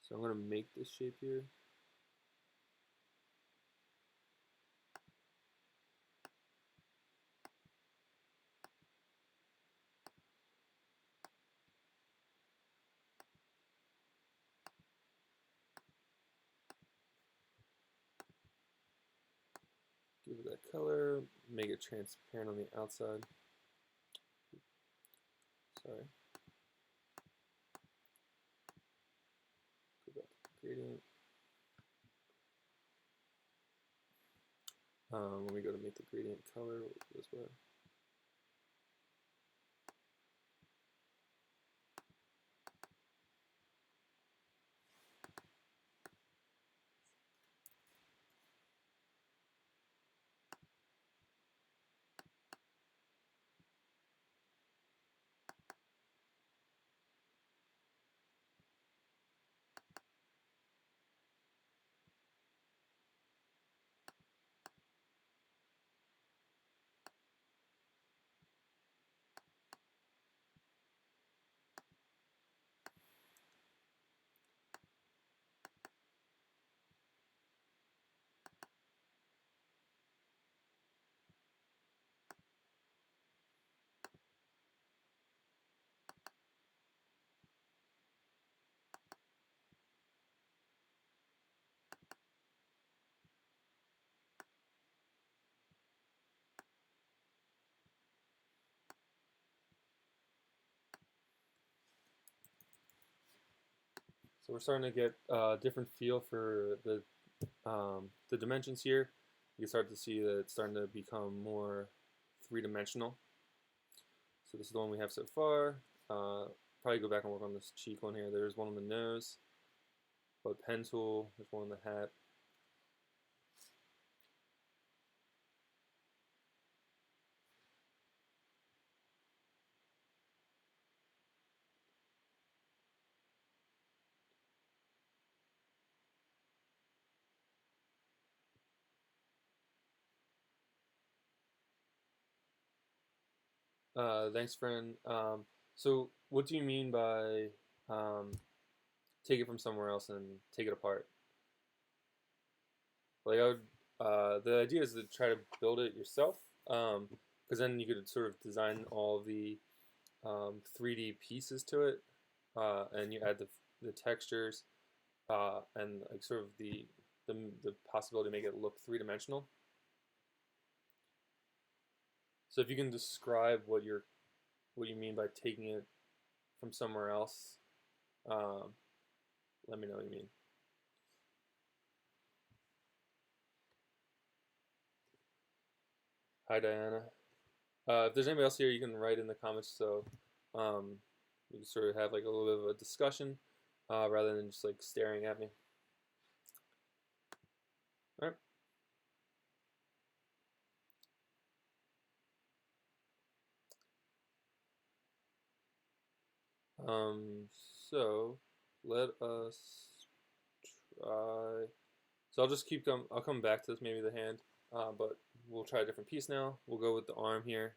So I'm going to make this shape here. Give it that color, make it transparent on the outside. Sorry. Go back to the gradient. When we go to make the gradient color, we'll go this way. So we're starting to get a different feel for the dimensions here. You can start to see that it's starting to become more three-dimensional. So this is the one we have so far. Probably go back and work on this cheek one here. There's one on the nose. But pen tool, there's one on the hat. Thanks, friend. So what do you mean by take it from somewhere else and take it apart? Like the idea is to try to build it yourself, because then you could sort of design all the 3D pieces to it, and you add the textures, and like sort of the possibility to make it look three-dimensional. So if you can describe what you mean by taking it from somewhere else, let me know what you mean. Hi, Diana. If there's anybody else here, you can write in the comments so we can sort of have like a little bit of a discussion rather than just like staring at me. All right. So let us try. So I'll come back to this, maybe the hand, but we'll try a different piece now. We'll go with the arm here.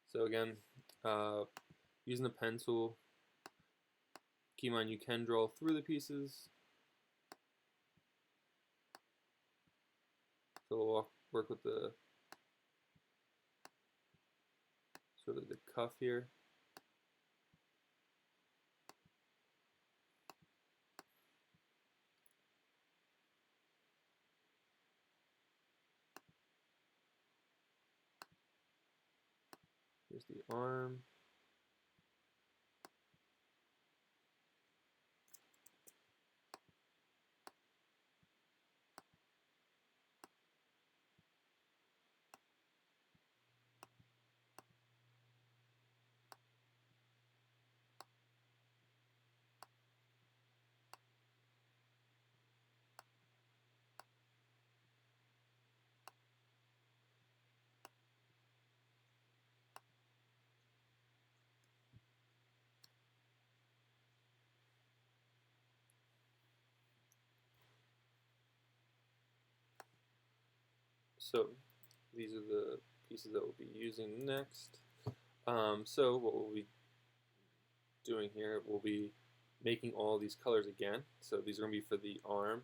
So again, using the pen tool, keep in mind you can draw through the pieces. So we'll work with the sort of the cuff here. Here's the arm. So these are the pieces that we'll be using next. So what we'll be doing here, we'll be making all these colors again. So these are going to be for the arm.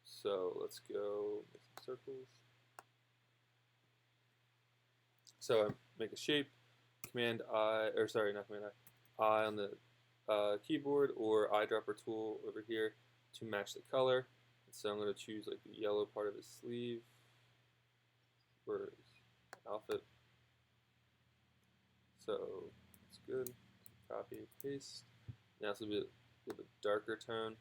So let's go make some circles. So I make a shape, Command I, or sorry, not Command I on the keyboard, or eyedropper tool over here to match the color. So I'm going to choose like the yellow part of his sleeve for his outfit. So that's good. Copy and paste. Now it's a little bit darker tone.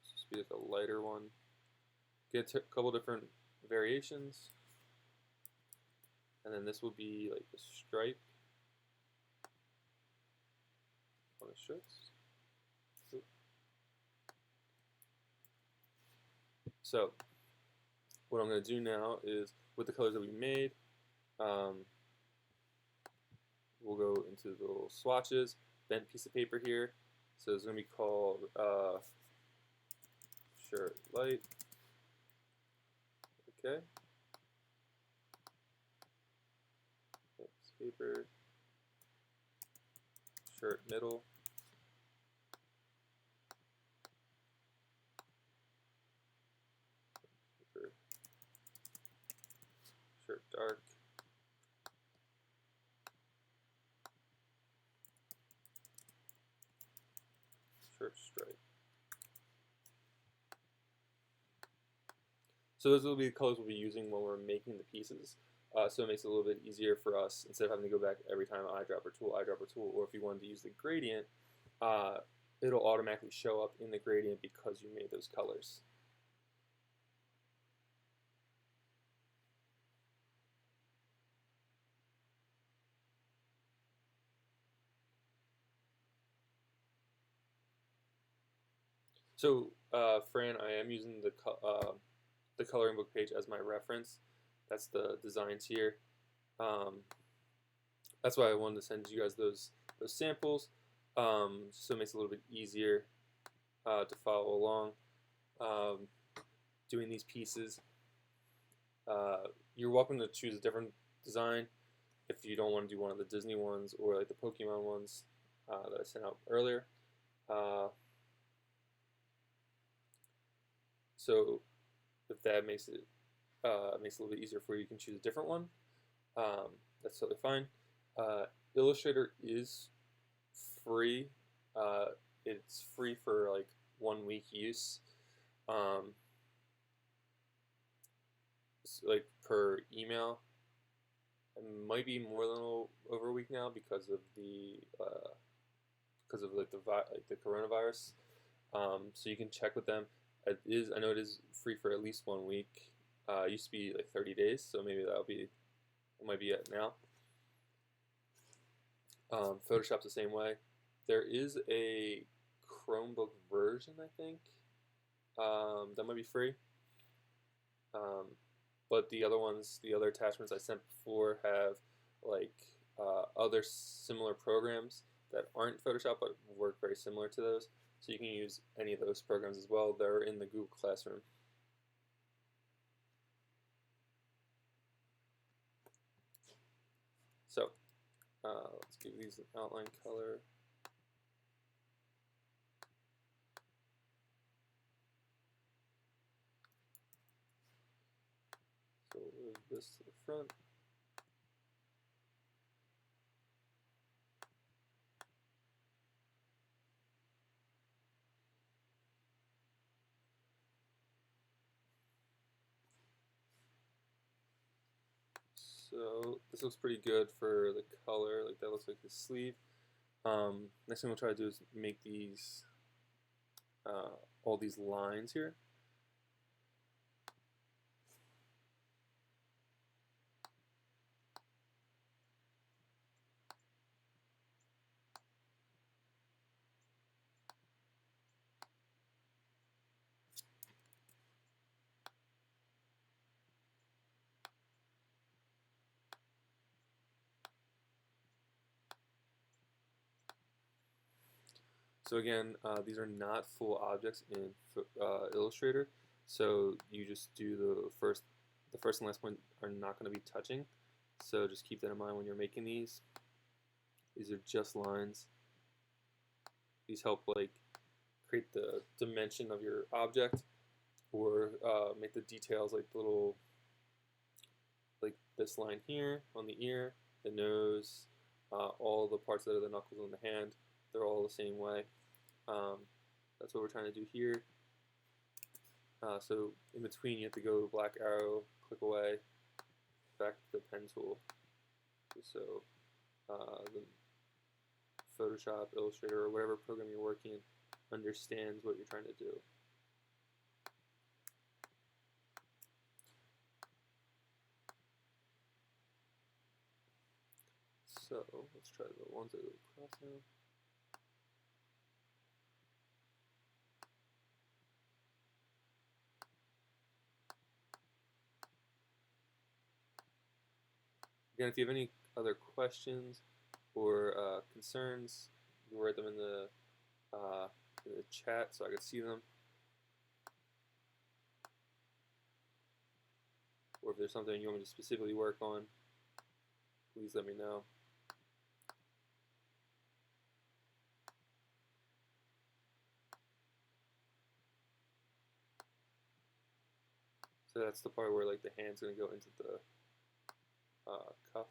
This will be like a lighter one. Get a couple different variations. And then this will be like a stripe on the shirts. So what I'm going to do now is, with the colors that we made, we'll go into the little swatches, bent piece of paper here. So it's going to be called shirt light. Okay. Piece of paper. Shirt middle. Paper. Shirt dark. Shirt stripe. So those will be the colors we'll be using when we're making the pieces. So it makes it a little bit easier for us, instead of having to go back every time eyedropper tool, or if you wanted to use the gradient, it'll automatically show up in the gradient because you made those colors. So Fran, I am using the coloring book page as my reference. That's the designs here. That's why I wanted to send you guys those samples, so it makes it a little bit easier to follow along doing these pieces. You're welcome to choose a different design if you don't want to do one of the Disney ones or like the Pokemon ones that I sent out earlier. So if that makes it a little bit easier for you, you can choose a different one. That's totally fine. Illustrator is free. It's free for like 1 week use. Like per email. It might be more than over a week now because of like the coronavirus. So you can check with them. I know it is free for at least 1 week. It used to be like 30 days, so maybe it might be it now. Photoshop's the same way. There is a Chromebook version, I think, that might be free. But the other attachments I sent before have like other similar programs that aren't Photoshop but work very similar to those. So you can use any of those programs as well. They're in the Google Classroom. So let's give these an outline color. So we'll move this to the front. So this looks pretty good for the color. Like that looks like his sleeve. Next thing we'll try to do is make these all these lines here. So again, these are not full objects in Illustrator, so you just do the first and last point are not going to be touching, so just keep that in mind when you're making these. These are just lines. These help like create the dimension of your object, or make the details like the little, like this line here on the ear, the nose, all the parts that are the knuckles on the hand, they're all the same way. That's what we're trying to do here. So in between you have to go black arrow, click away, back to the pen tool. So the Photoshop, Illustrator, or whatever program you're working in understands what you're trying to do. So let's try the ones that go across now. Again, if you have any other questions or concerns, you can write them in the chat so I can see them. Or if there's something you want me to specifically work on, please let me know. So that's the part where like the hand's going to go into the cuff.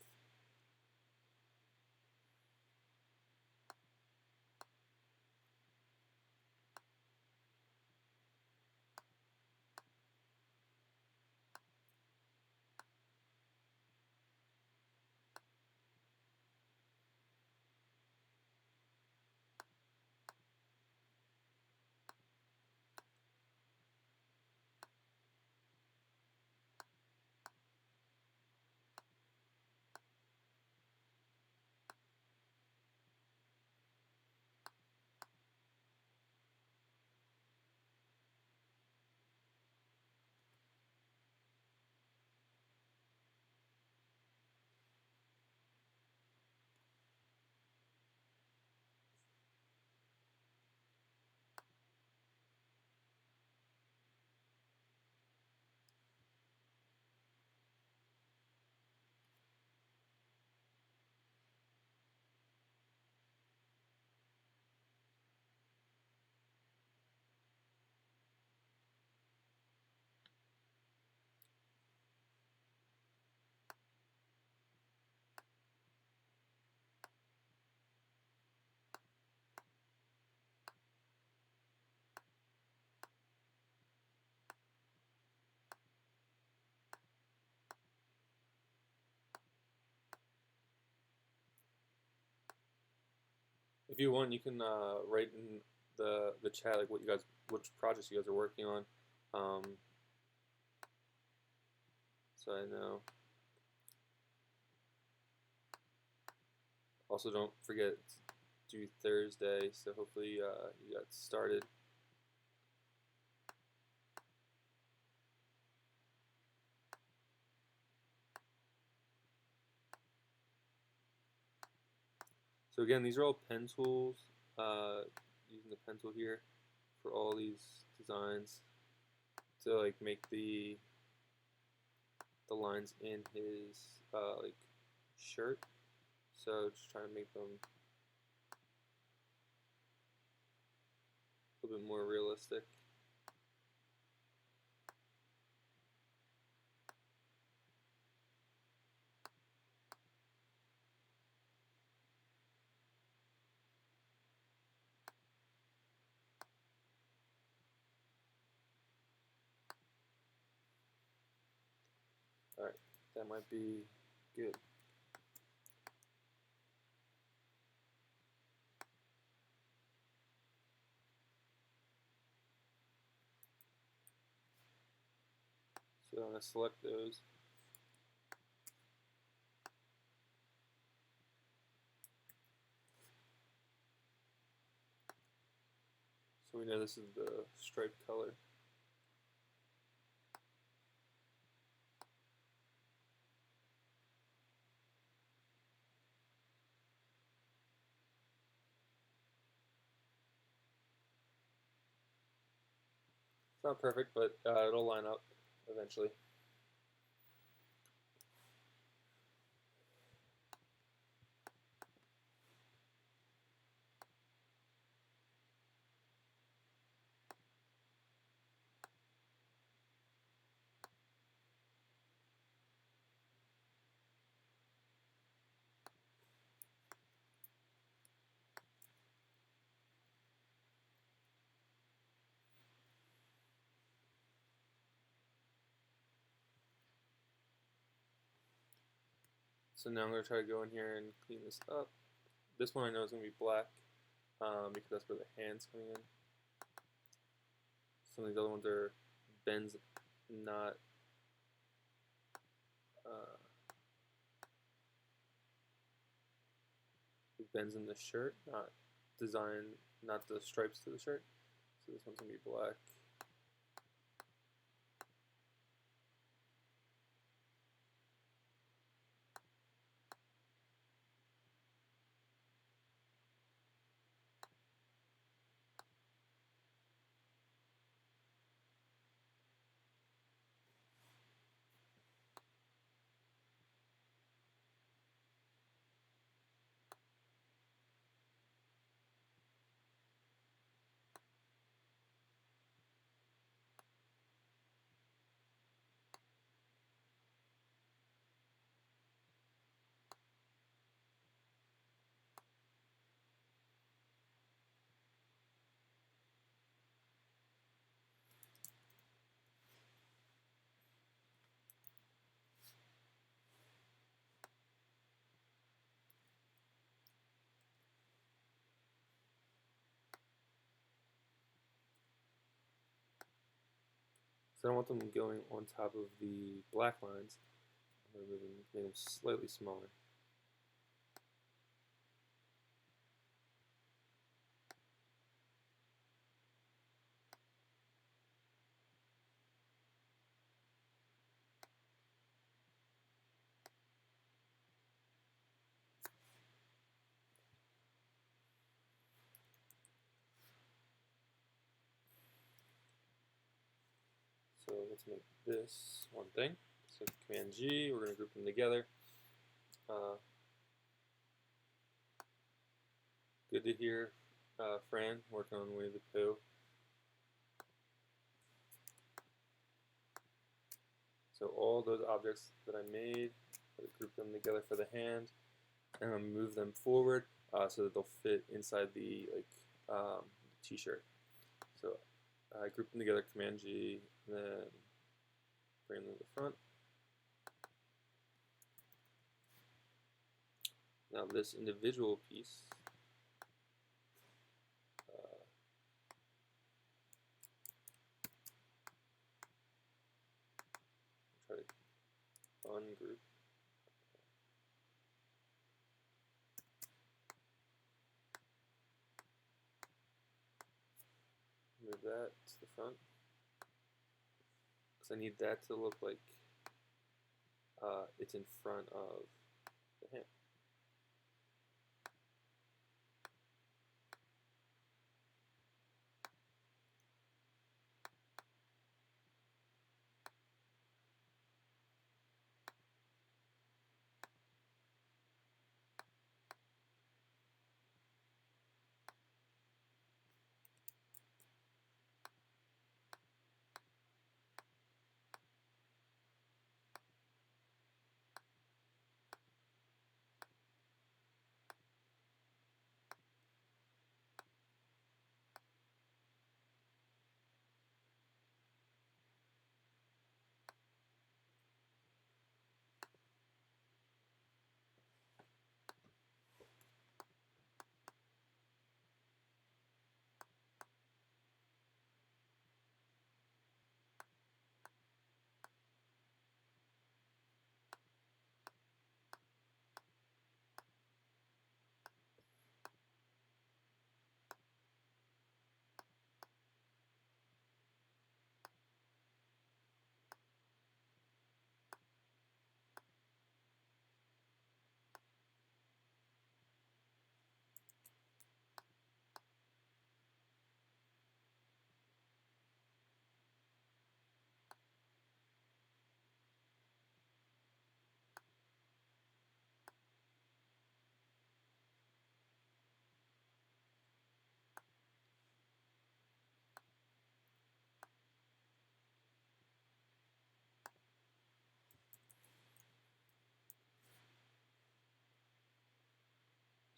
If you want, you can write in the chat like which projects you guys are working on, so I know. Also, don't forget it's due Thursday, so hopefully you got started. So again, these are all pen tools. Using the pen tool here for all these designs to like make the lines in his like shirt. So just trying to make them a little bit more realistic. Alright, that might be good. So I'm going to select those. So we know this is the striped color. It's not perfect, but it'll line up eventually. So now I'm going to try to go in here and clean this up. This one I know is going to be black because that's where the hand's coming in. Some of these other ones are bends, not bends in the shirt, not design, not the stripes to the shirt. So this one's going to be black. So I don't want them going on top of the black lines. I'm going to make them slightly smaller. So let's make this one thing. So Command G, we're going to group them together. Good to hear Fran working on Winnie the Pooh. So all those objects that I made, I group them together for the hand, and I'm move them forward so that they'll fit inside the t-shirt. So I group them together, Command G, and then bring them to the front. Now this individual piece, try to ungroup. Move that to the front because I need that to look like it's in front of the hand.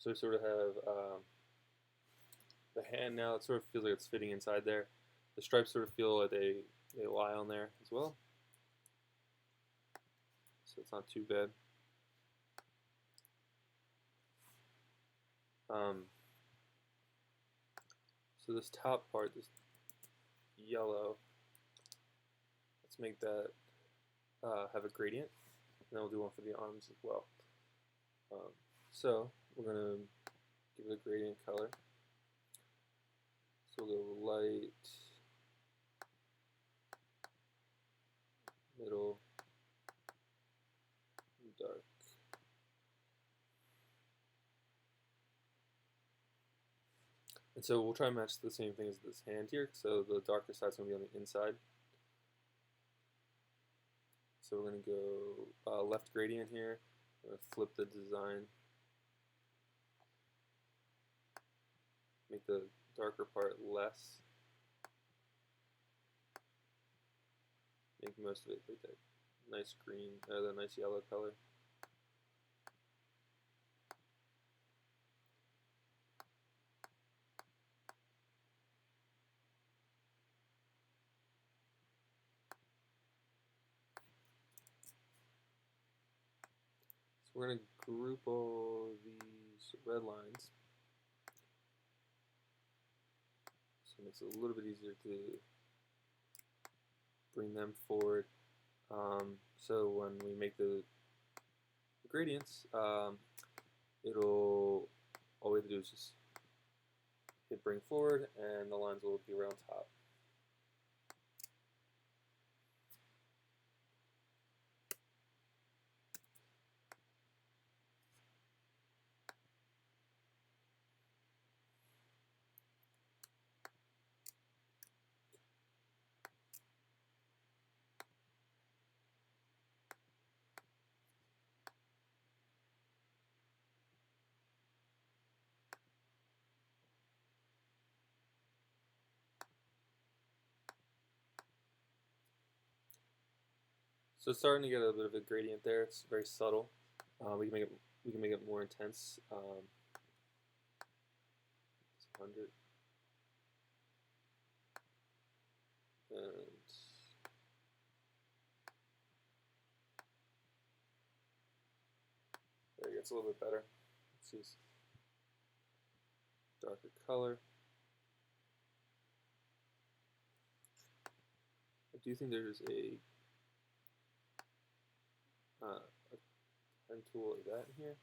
So we sort of have the hand now. It sort of feels like it's fitting inside there. The stripes sort of feel like they lie on there as well. So it's not too bad. So this top part, this yellow, let's make that have a gradient, and then we'll do one for the arms as well. So we're going to give it a gradient color. So we'll go light, middle, dark. And so we'll try and match the same thing as this hand here. So the darker side is going to be on the inside. So we're going to go left gradient here. Flip the design. Make the darker part less. Make most of it like that nice green, the nice yellow color. So we're going to group all these red lines. So it makes it a little bit easier to bring them forward. So when we make the gradients, all we have to do is just hit bring forward, and the lines will be around top. So it's starting to get a bit of a gradient there. It's very subtle. We can make it more intense. 100 and there it gets a little bit better. Let's use darker color. I do think there's a pen tool like that in here,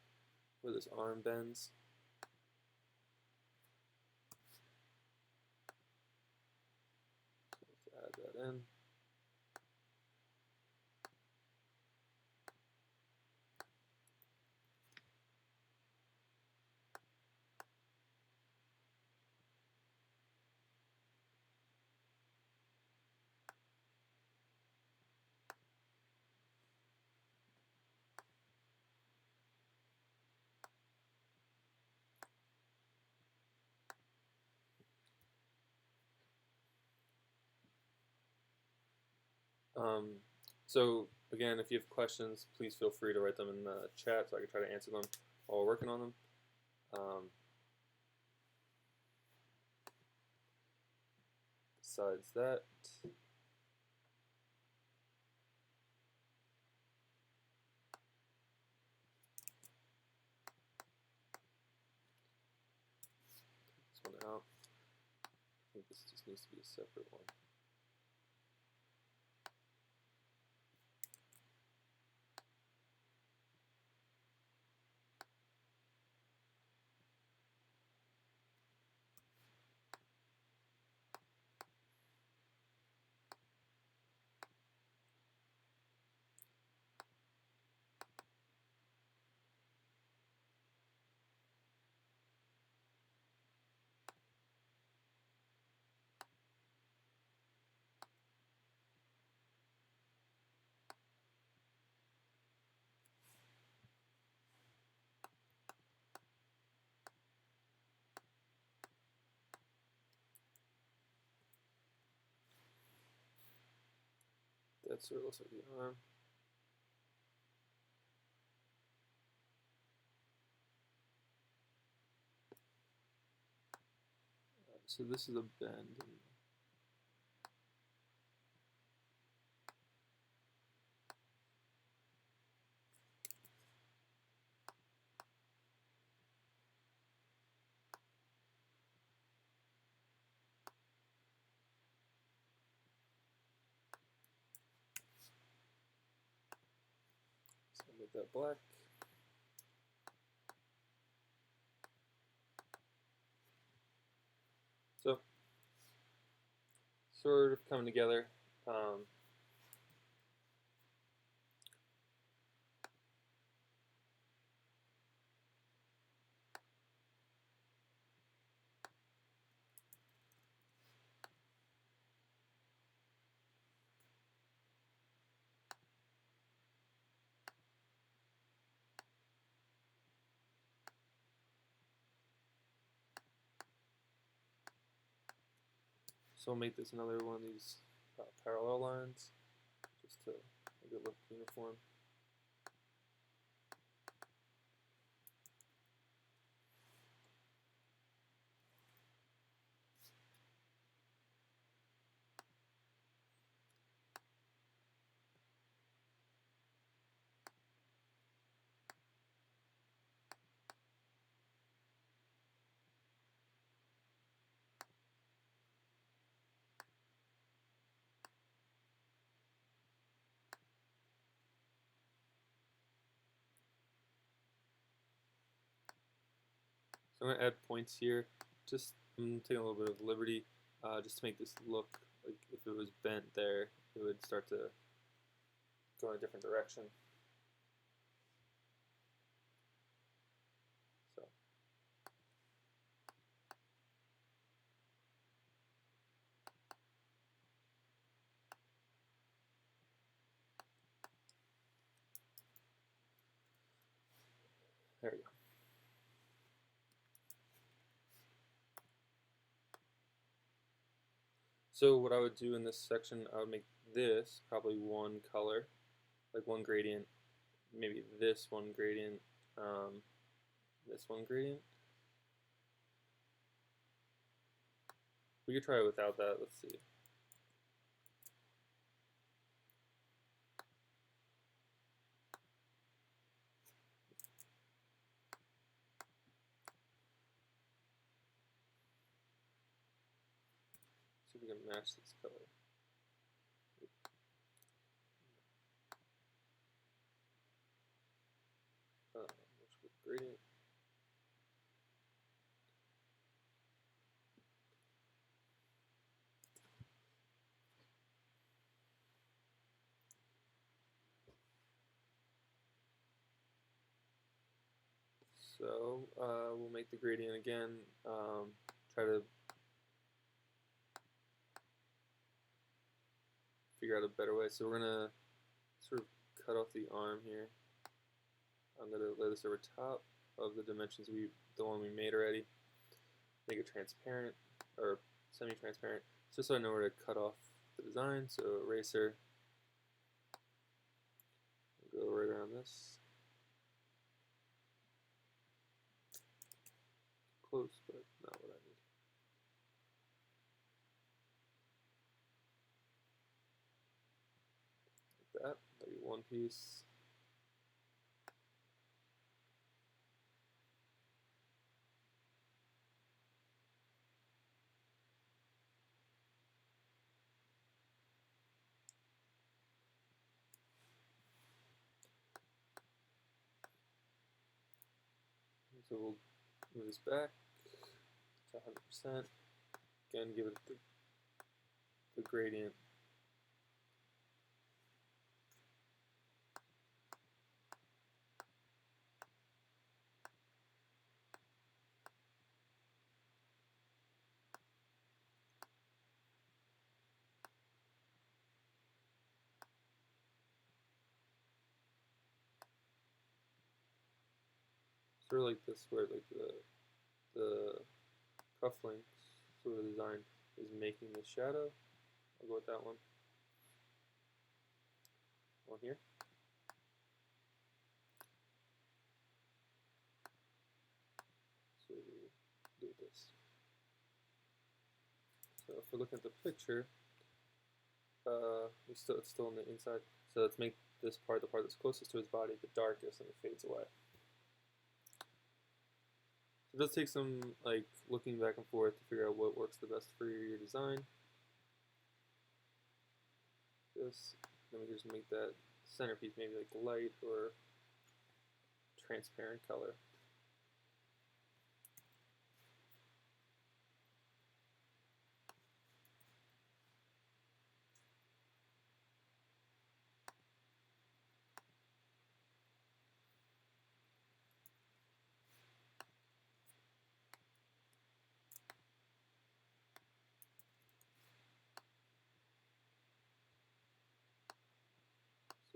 where this arm bends. So let's add that in. So again, if you have questions, please feel free to write them in the chat so I can try to answer them while we're working on them. Besides that, this one out. I think this just needs to be a separate one. That sort of looks like the arm. So this is a bend. So I'll make that black. So, sort of coming together. So I'll make this another one of these parallel lines, just to make it look uniform. So I'm going to add points here. Just I'm taking a little bit of liberty, just to make this look like if it was bent there, it would start to go in a different direction. So there we go. So what I would do in this section, I would make this probably one color, like one gradient, maybe this one gradient, this one gradient. We could try it without that. Let's see. See if we can match this color. Gradient. So we'll make the gradient again. Try to figure out a better way. So we're gonna sort of cut off the arm here. I'm gonna lay this over top of the dimensions the one we made already. Make it transparent or semi-transparent, just so I know where to cut off the design. So eraser, go right around this. Close, but not what I need. Like that, maybe one piece. So we'll move this back to 100%. Again, give it the gradient. Sort of like this, where like the cufflinks sort of design is making the shadow. I'll go with that one. One here. So we'll do this. So if we're looking at the picture, it's still on the inside. So let's make this part, the part that's closest to his body, the darkest, and it fades away. So it does take some like looking back and forth to figure out what works the best for your design. Then we just make that centerpiece maybe like light or transparent color.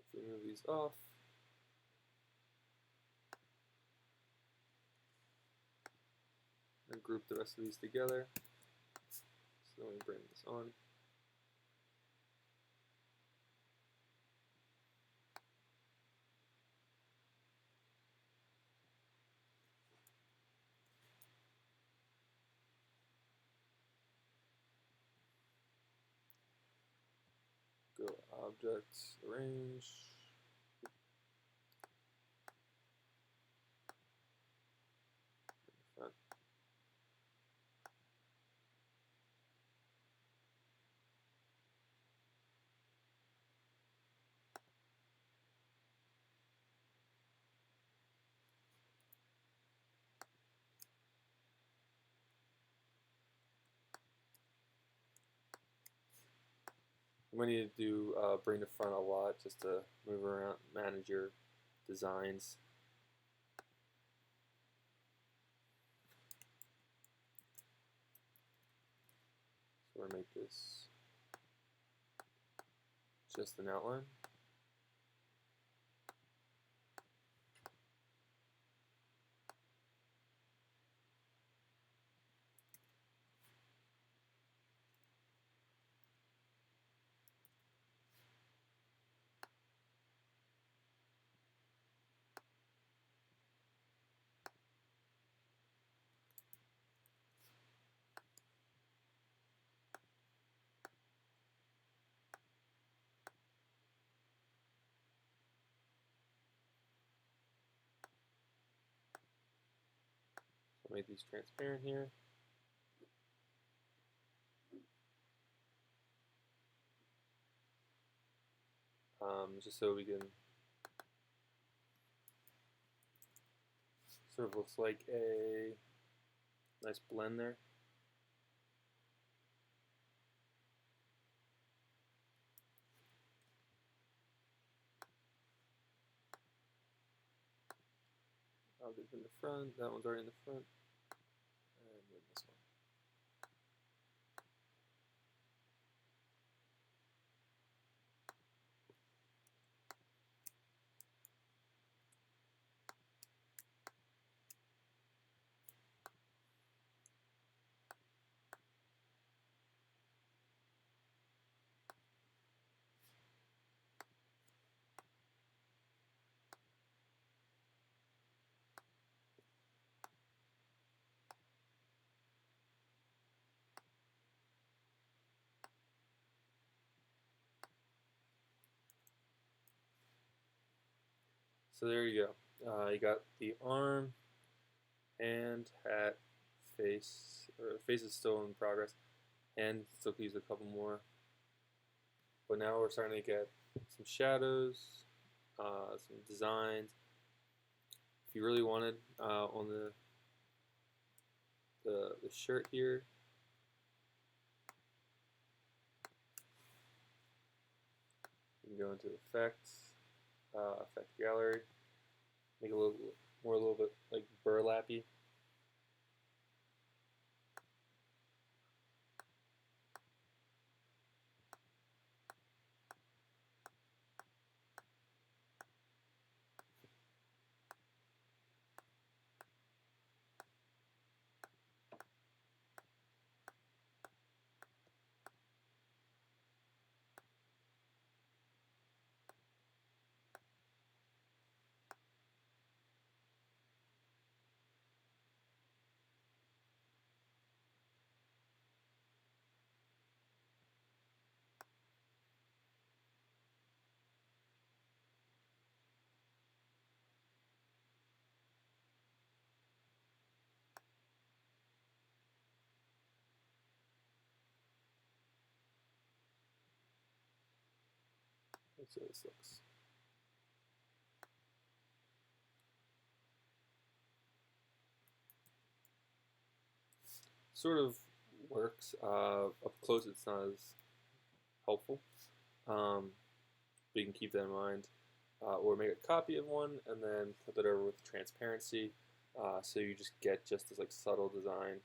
So if we move these off, and group the rest of these together. So then we bring this on. Go Object, Arrange. Front. We need to do bring the front a lot just to move around, manage your designs. So we're gonna make this just an outline. So make these transparent here. Just so we can sort of looks like a nice blend there. Object in the front, that one's already in the front, and then this one. So there you go. You got the arm, hand, hat, face, or face is still in progress, and still could use a couple more. But now we're starting to get some shadows, some designs. If you really wanted on the shirt here, you can go into effects, effect gallery, make it a little bit like burlappy. Let's see how this looks. Sort of works. Up close it's not as helpful, but you can keep that in mind. Or make a copy of one and then flip it over with transparency, so you just get just this like subtle design,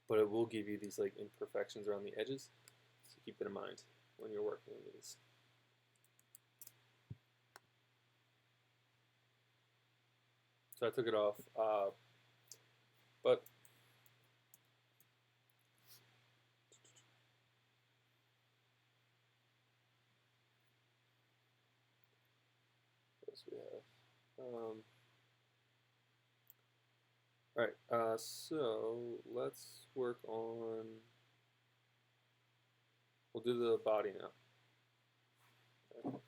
but it will give you these like imperfections around the edges, so keep that in mind when you're working on these. So I took it off, but we have. Alright, so let's work on, we'll do the body now. Okay.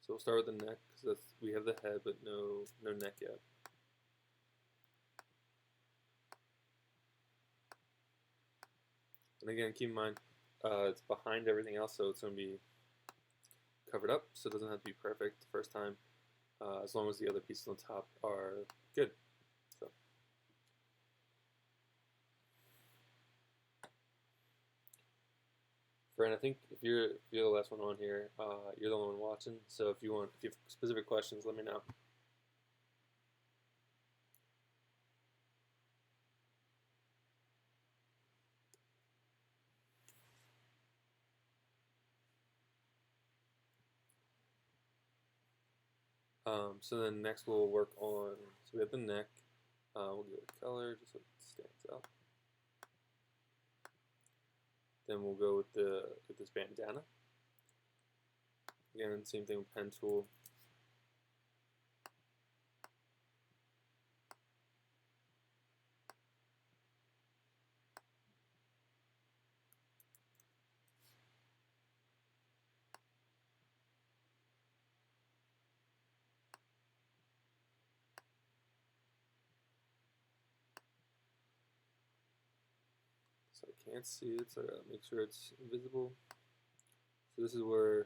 So we'll start with the neck, because we have the head but no neck yet. And again, keep in mind, it's behind everything else, so it's going to be covered up, so it doesn't have to be perfect the first time, as long as the other pieces on top are good. So. Fran, I think if you're the last one on here, you're the only one watching, so if you have specific questions, let me know. So then next we'll work on, so we have the neck, we'll give it a color just so it stands out. Then we'll go with this bandana. Again, same thing with pen tool. So I can't see it, so I gotta make sure it's invisible. So this is where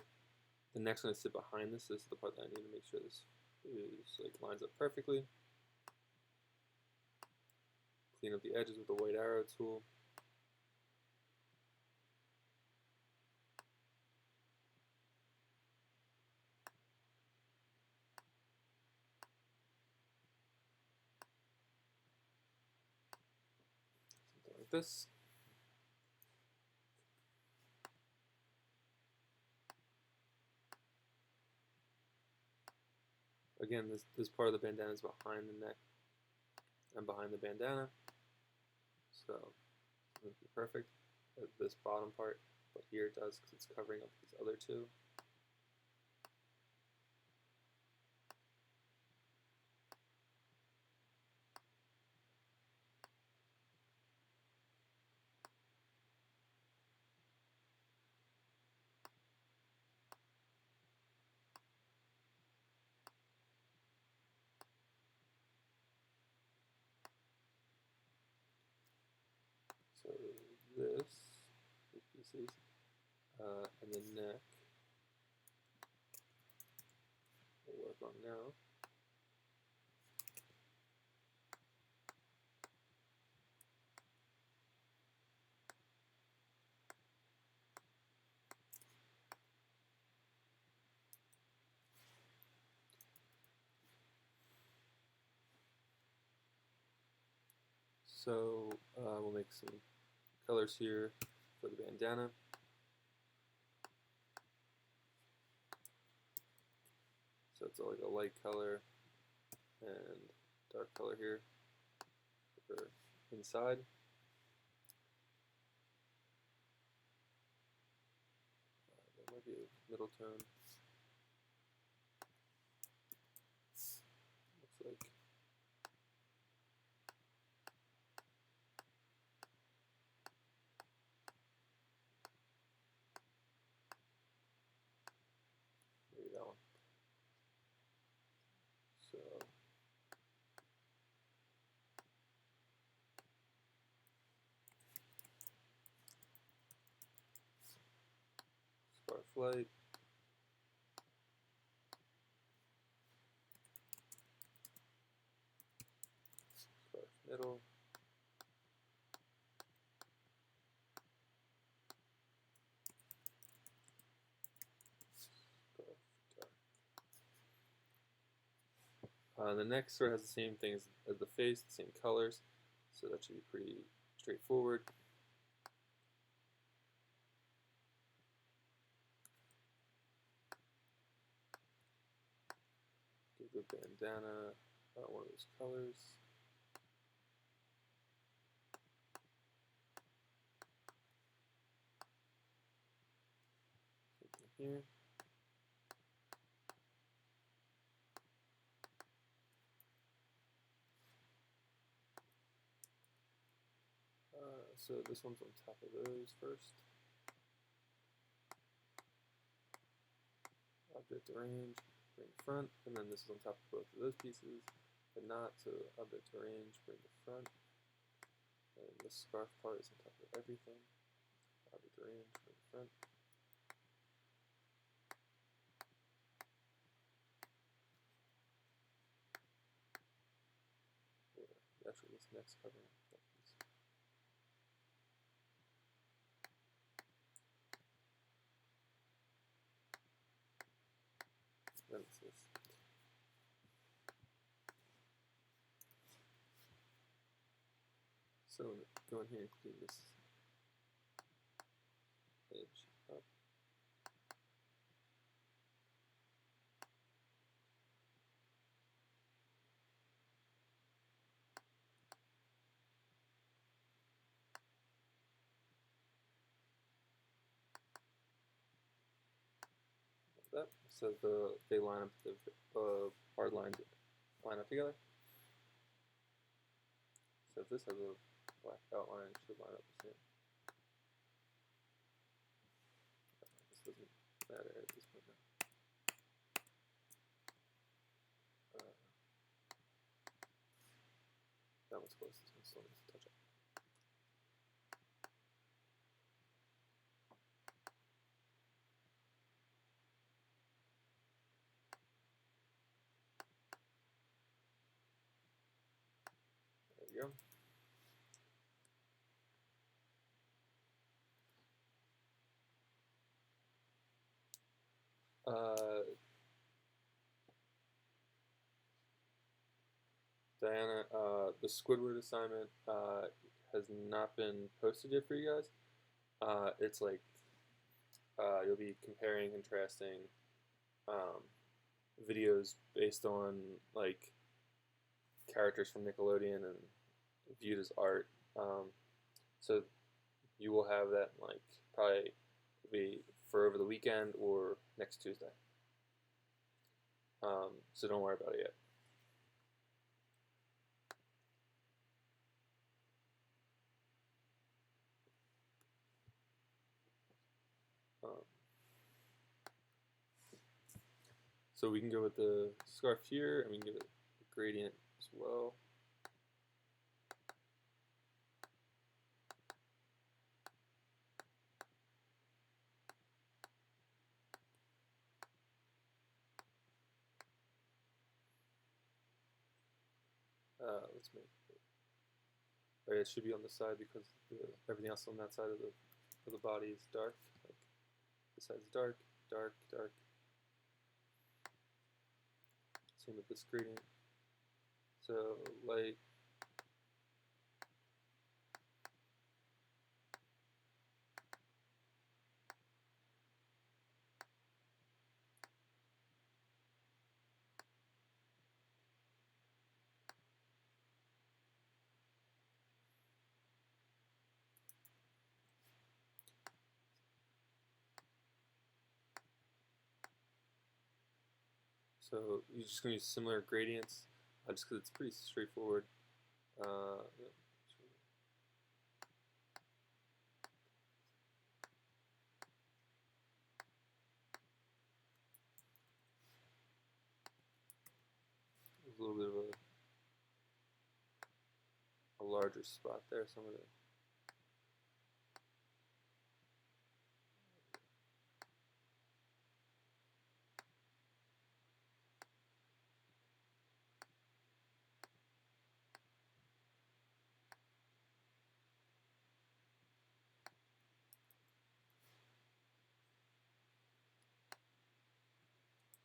the next one is sit behind this. This is the part that I need to make sure this is like lines up perfectly. Clean up the edges with the white arrow tool. Something like this. Again, this part of the bandana is behind the neck and behind the bandana, so it won't be perfect at this bottom part, but here it does because it's covering up these other two. So these pieces, and the neck we'll work on now. So we'll make some colors here for the bandana. So it's like a light color and dark color here for inside. That might be a middle tone. Looks like. Maybe that one. So light. Scarf middle. Scarf dark. The neck sort of has the same thing as the face, the same colors, so that should be pretty straightforward. Give the bandana one of those colors. Same thing here. So this one's on top of those first. Object arrange, bring the front, and then this is on top of both of those pieces, but not, so object arrange, bring the front, and this scarf part is on top of everything. Object arrange, bring the front. Actually, this next covering that piece. Then it's this. So go in here and clean this edge up. Like that. So they line up, the hard lines line up together. So if this has a black outline, it should line up the same. This doesn't matter at this point now. That one's close. This one still needs to touch up. There we go. Diana, the Squidward assignment has not been posted yet for you guys. It's like you'll be comparing, contrasting videos based on like characters from Nickelodeon and viewed as art. So you will have that like probably be for over the weekend or next Tuesday. So don't worry about it yet. So we can go with the scarf here, and we can give it a gradient as well. Let's make it. Right, it should be on the side because everything else on that side of the body is dark. Like this side's dark, dark, dark. Same with this gradient. So light. So you're just going to use similar gradients, just because it's pretty straightforward. Yeah. There's a little bit of a larger spot there. Some of the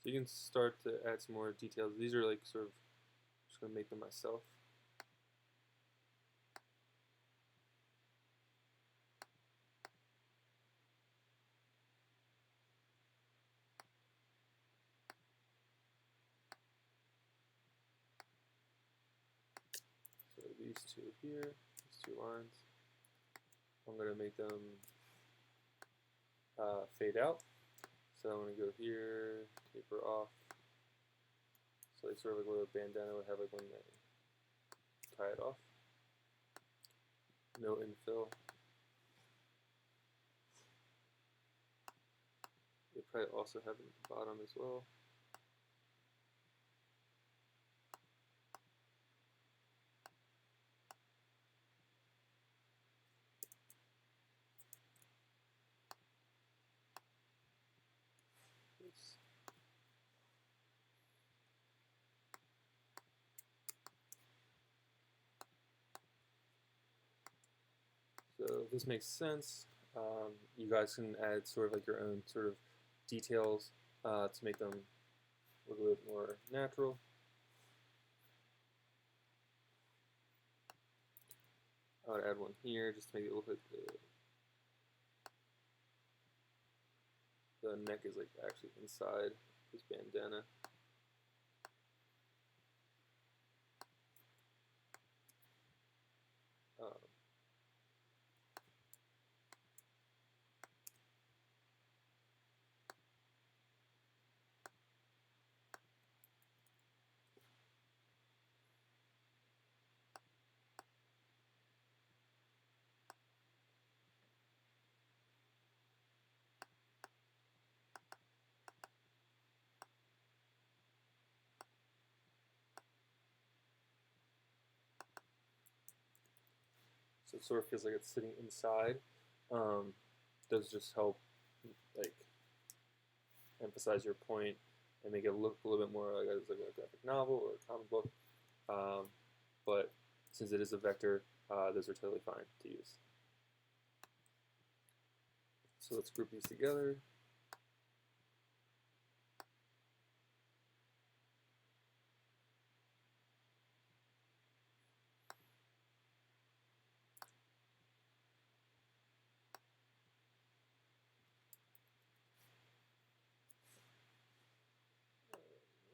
So you can start to add some more details. These are like sort of, just going to make them myself. So these two here, these two lines, I'm going to make them fade out. So I'm going to go here, taper off. So like sort of like what a bandana would have like when they tie it off. No infill. They probably also have it at the bottom as well. Oops. So this makes sense. You guys can add sort of like your own sort of details to make them look a little bit more natural. I would add one here just to make it look like the neck is like actually inside this bandana. So it sort of feels like it's sitting inside. Those just help like emphasize your point and make it look a little bit more like a graphic novel or a comic book. But since it is a vector, those are totally fine to use. So let's group these together.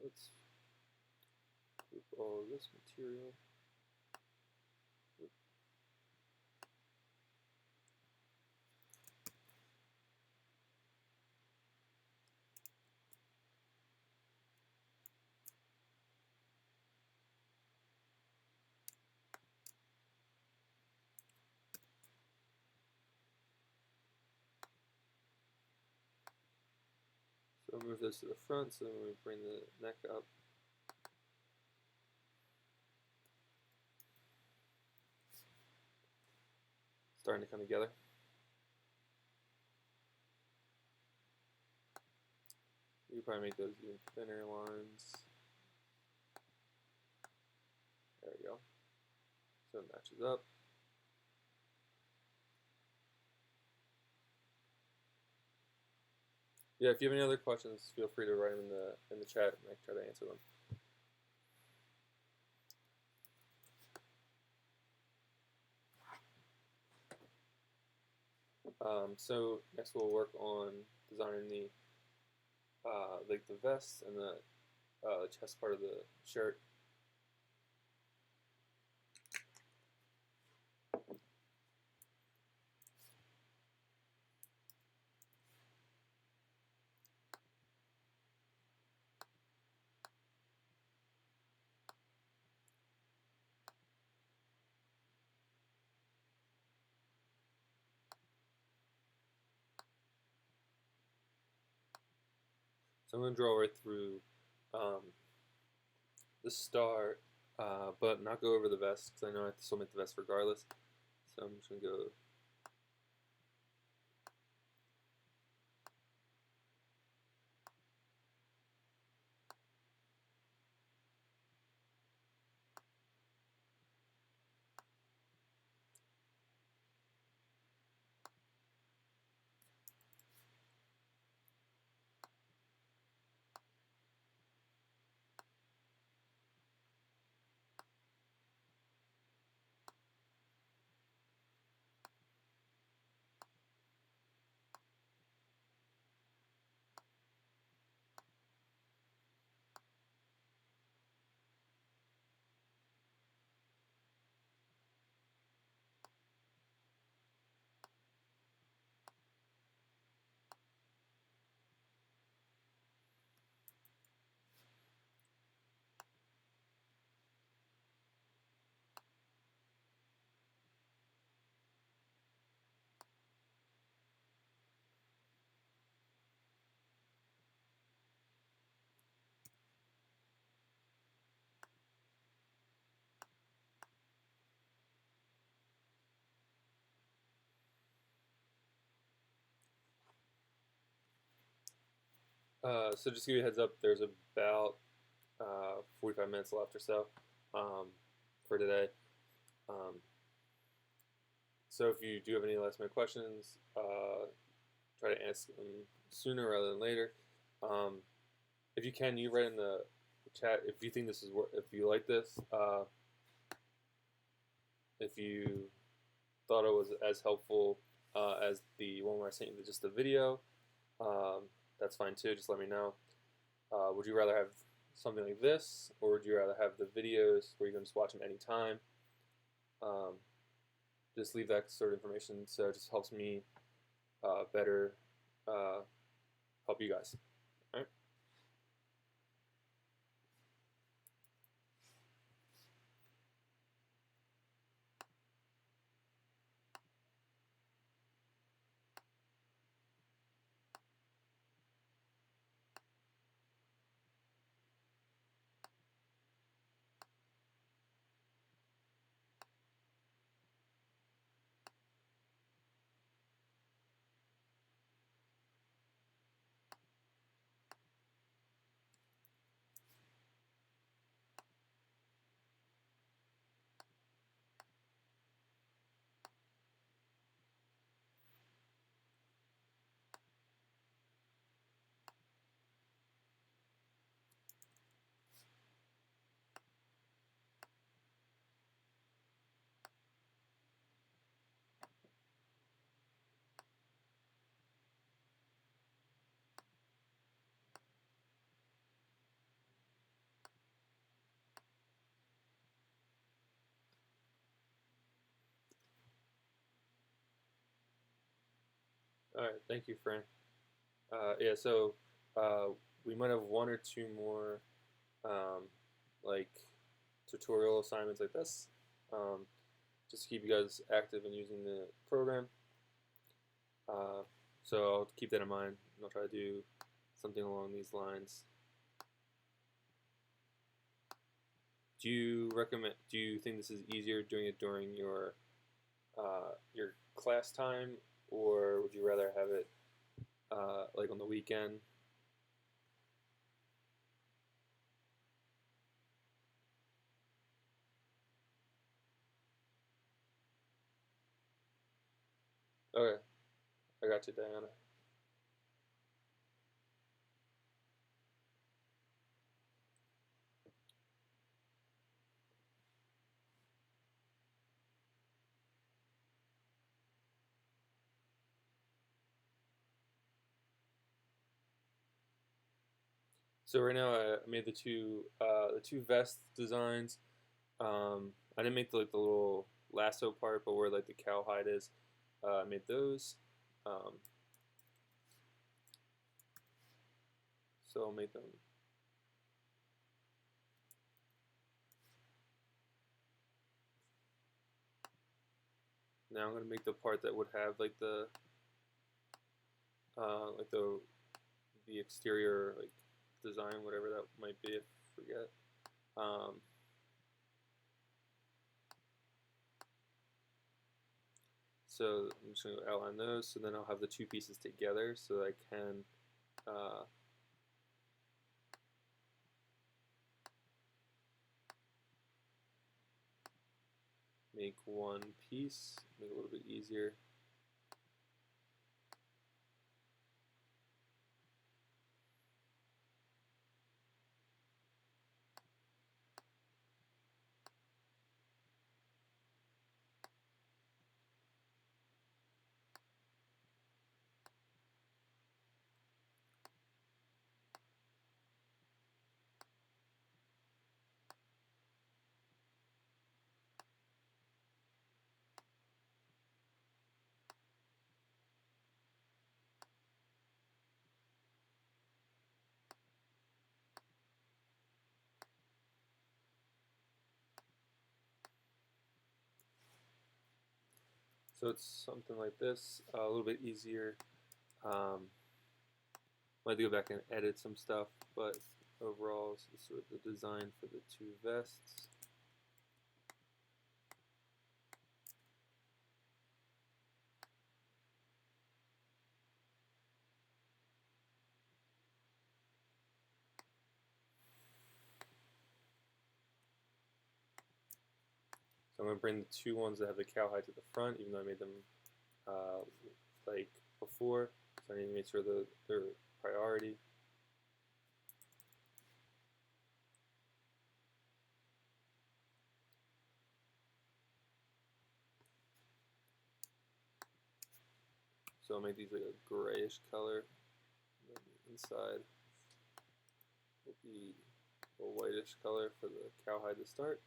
Let's group all this material. So move this to the front, so when we bring the neck up, starting to come together. You probably make those even thinner lines. There we go. So it matches up. Yeah, if you have any other questions, feel free to write them in the chat, and I can try to answer them. So next we'll work on designing the like the vest and the chest part of the shirt. So I'm going to draw right through the star, but not go over the vest because I know I have to still make the vest regardless. So I'm just going to go. So just to give you a heads up, there's about 45 minutes left or so um, for today. Um, so if you do have any last minute questions, try to ask them sooner rather than later. If you can, you write in the chat if you think this is if you like this, if you thought it was as helpful as the one where I sent you just the video. That's fine too. Just let me know. Would you rather have something like this, or would you rather have the videos where you can just watch them anytime? Just leave that sort of information, so it just helps me better help you guys. All right. All right. Thank you, Fran. Yeah. So we might have one or two more like tutorial assignments like this, just to keep you guys active in using the program. So I'll keep that in mind, and I'll try to do something along these lines. Do you think this is easier doing it during your class time, or would you rather have it like on the weekend? Okay, I got you, Diana. So right now I made the two vest designs. I didn't make the little lasso part, but where like the cowhide is, I made those. So I'll make them. Now I'm gonna make the part that would have like the like the exterior like design, whatever that might be. I forget. So I'm just going to outline those, so then I'll have the two pieces together so that I can make one piece, make it a little bit easier. So it's something like this, a little bit easier. I have to go back and edit some stuff, but overall, this is sort of the design for the two vests. I'm going to bring the two ones that have the cowhide to the front, even though I made them like before. So I need to make sure that they're priority. So I'll make these like a grayish color. And then the inside will be a whitish color for the cowhide to start.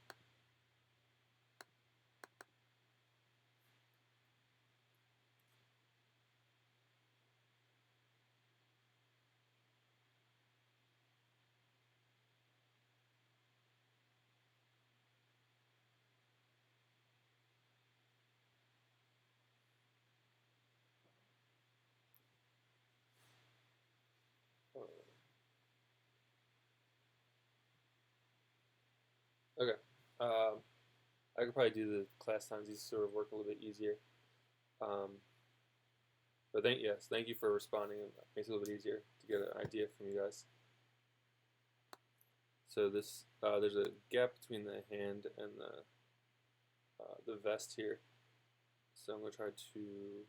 Okay. I could probably do the class times. These sort of work a little bit easier. But thank you for responding. It makes it a little bit easier to get an idea from you guys. So this there's a gap between the hand and the vest here. So I'm going to try to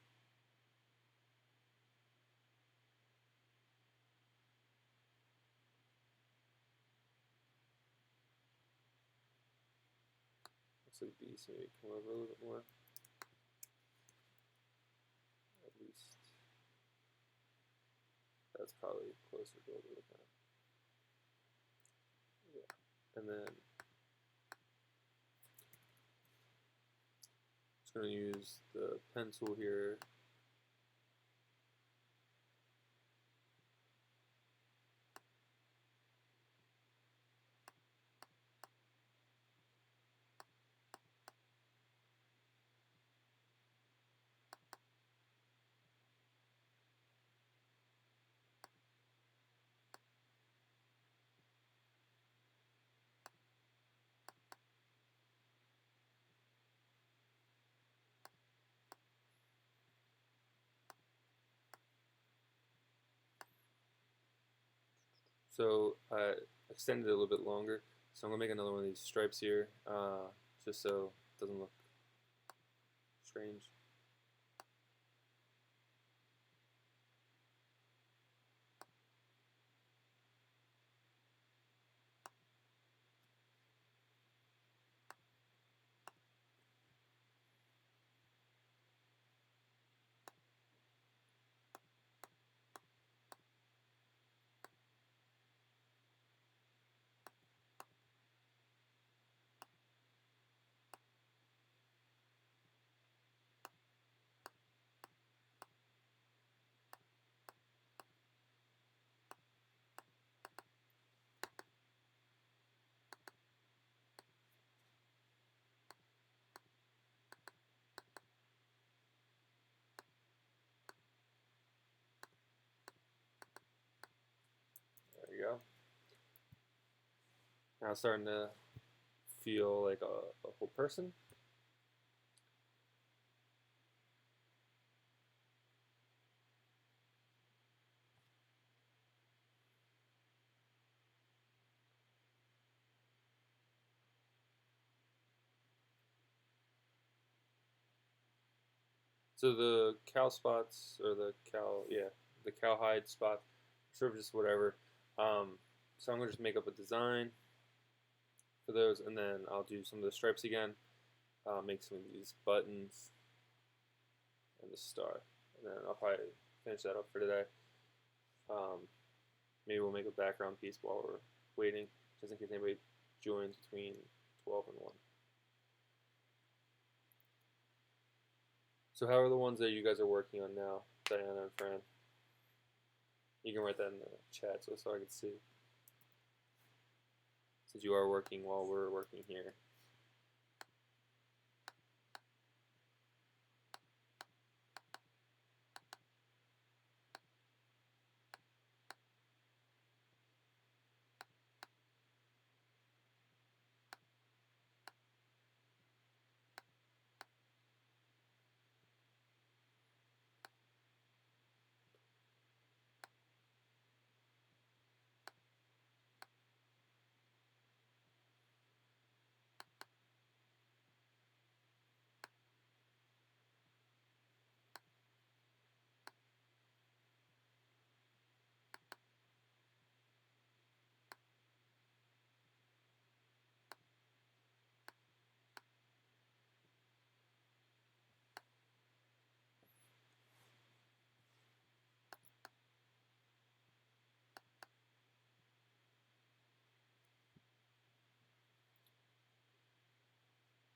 looks like these maybe come over a little bit more. At least that's probably closer to what we're looking at. Yeah. And then just going to use the pen tool here. So I extended it a little bit longer. So I'm going to make another one of these stripes here, just so it doesn't look strange. There you go. Now it's starting to feel like a whole person. So the cow spots, or the cowhide spot, sort of just whatever. So I'm gonna just make up a design for those, and then I'll do some of the stripes again. Make some of these buttons and the star, and then I'll probably finish that up for today. Maybe we'll make a background piece while we're waiting, just in case anybody joins between 12 and 1. So how are the ones that you guys are working on now, Diana and Fran? You can write that in the chat so I can see. Since you are working while we're working here.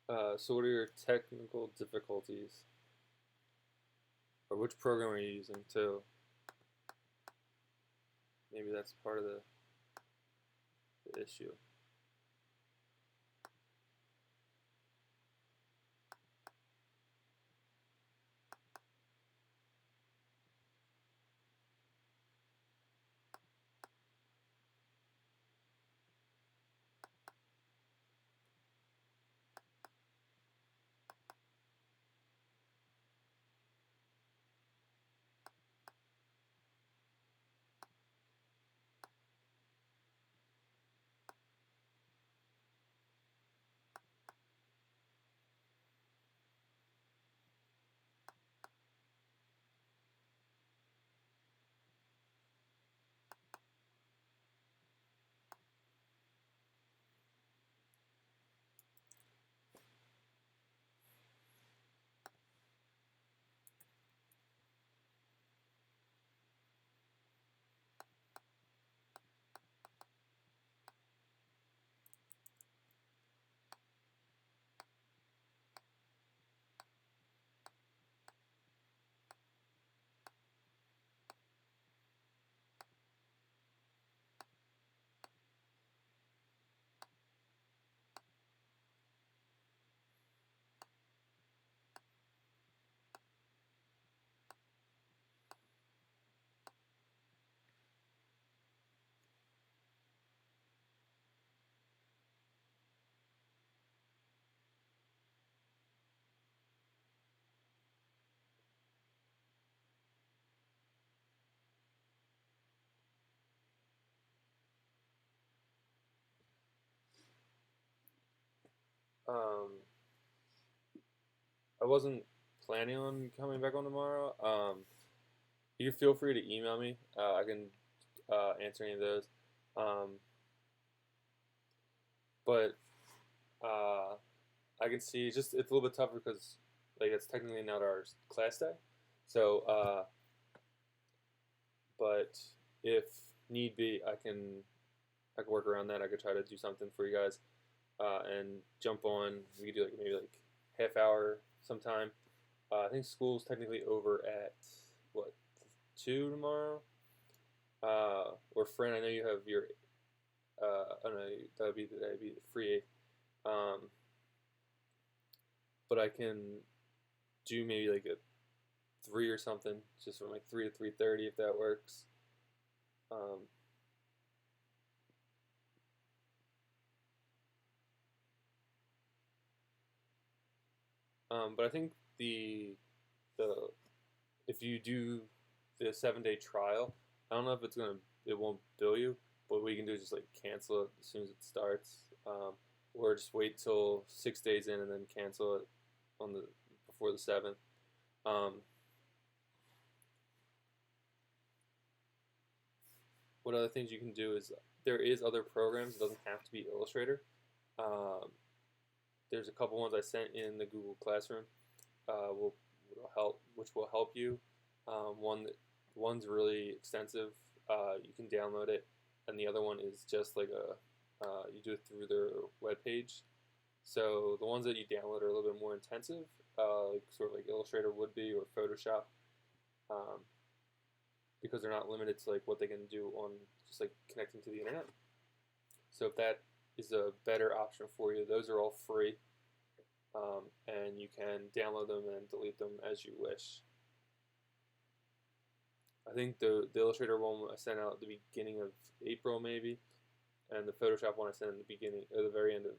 So what are your technical difficulties? Or which program are you using too? Maybe that's part of the issue. Um, I wasn't planning on coming back on tomorrow. You can feel free to email me. I can answer any of those. Um, but I can see it's a little bit tougher because like it's technically not our class day. So, but if need be, I can work around that. I could try to do something for you guys and jump on. We could do like maybe like half hour sometime. I think school's technically over at what 2 tomorrow. Or friend, I know you have your. I don't know that'd be the free 8th. But I can do maybe like a 3 or something, just from like 3 to 3:30 if that works. Um, but I think the if you do the 7-day trial, I don't know if it won't bill you, but what you can do is just like cancel it as soon as it starts, or just wait till 6 days in and then cancel it on the before the 7th. Um, what other things you can do is there is other programs. It doesn't have to be Illustrator. Um, there's a couple ones I sent in the Google Classroom. Which will help you. One's really extensive. You can download it, and the other one is just like you do it through their web page. So the ones that you download are a little bit more intensive, like sort of like Illustrator would be or Photoshop, um, because they're not limited to like what they can do on just like connecting to the internet. So if that is a better option for you, those are all free, and you can download them and delete them as you wish. I think the Illustrator one I sent out at the beginning of April maybe, and the Photoshop one I sent in the beginning or the very end of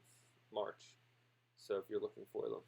March. So if you're looking for them.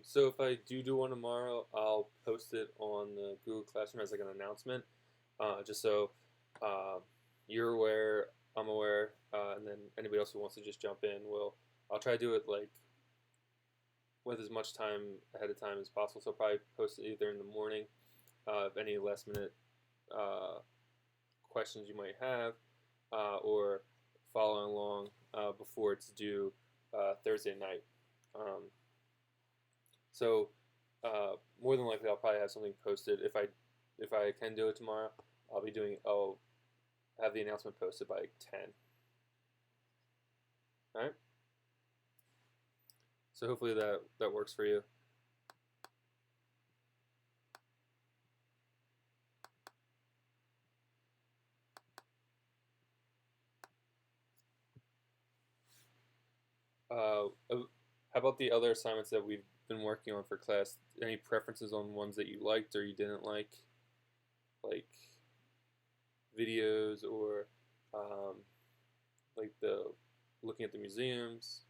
So if I do one tomorrow, I'll post it on the Google Classroom as like an announcement, just so uh, you're aware, I'm aware, and then anybody else who wants to just jump in will. I'll try to do it like with as much time ahead of time as possible. So I'll probably post it either in the morning, if any last minute uh, questions you might have, or following along before it's due Thursday night. Um, so more than likely, I'll probably have something posted. If I can do it tomorrow, I'll have the announcement posted by like 10. All right. So hopefully that works for you. How about the other assignments that we've been working on for class? Any preferences on ones that you liked or you didn't like videos or like the looking at the museums?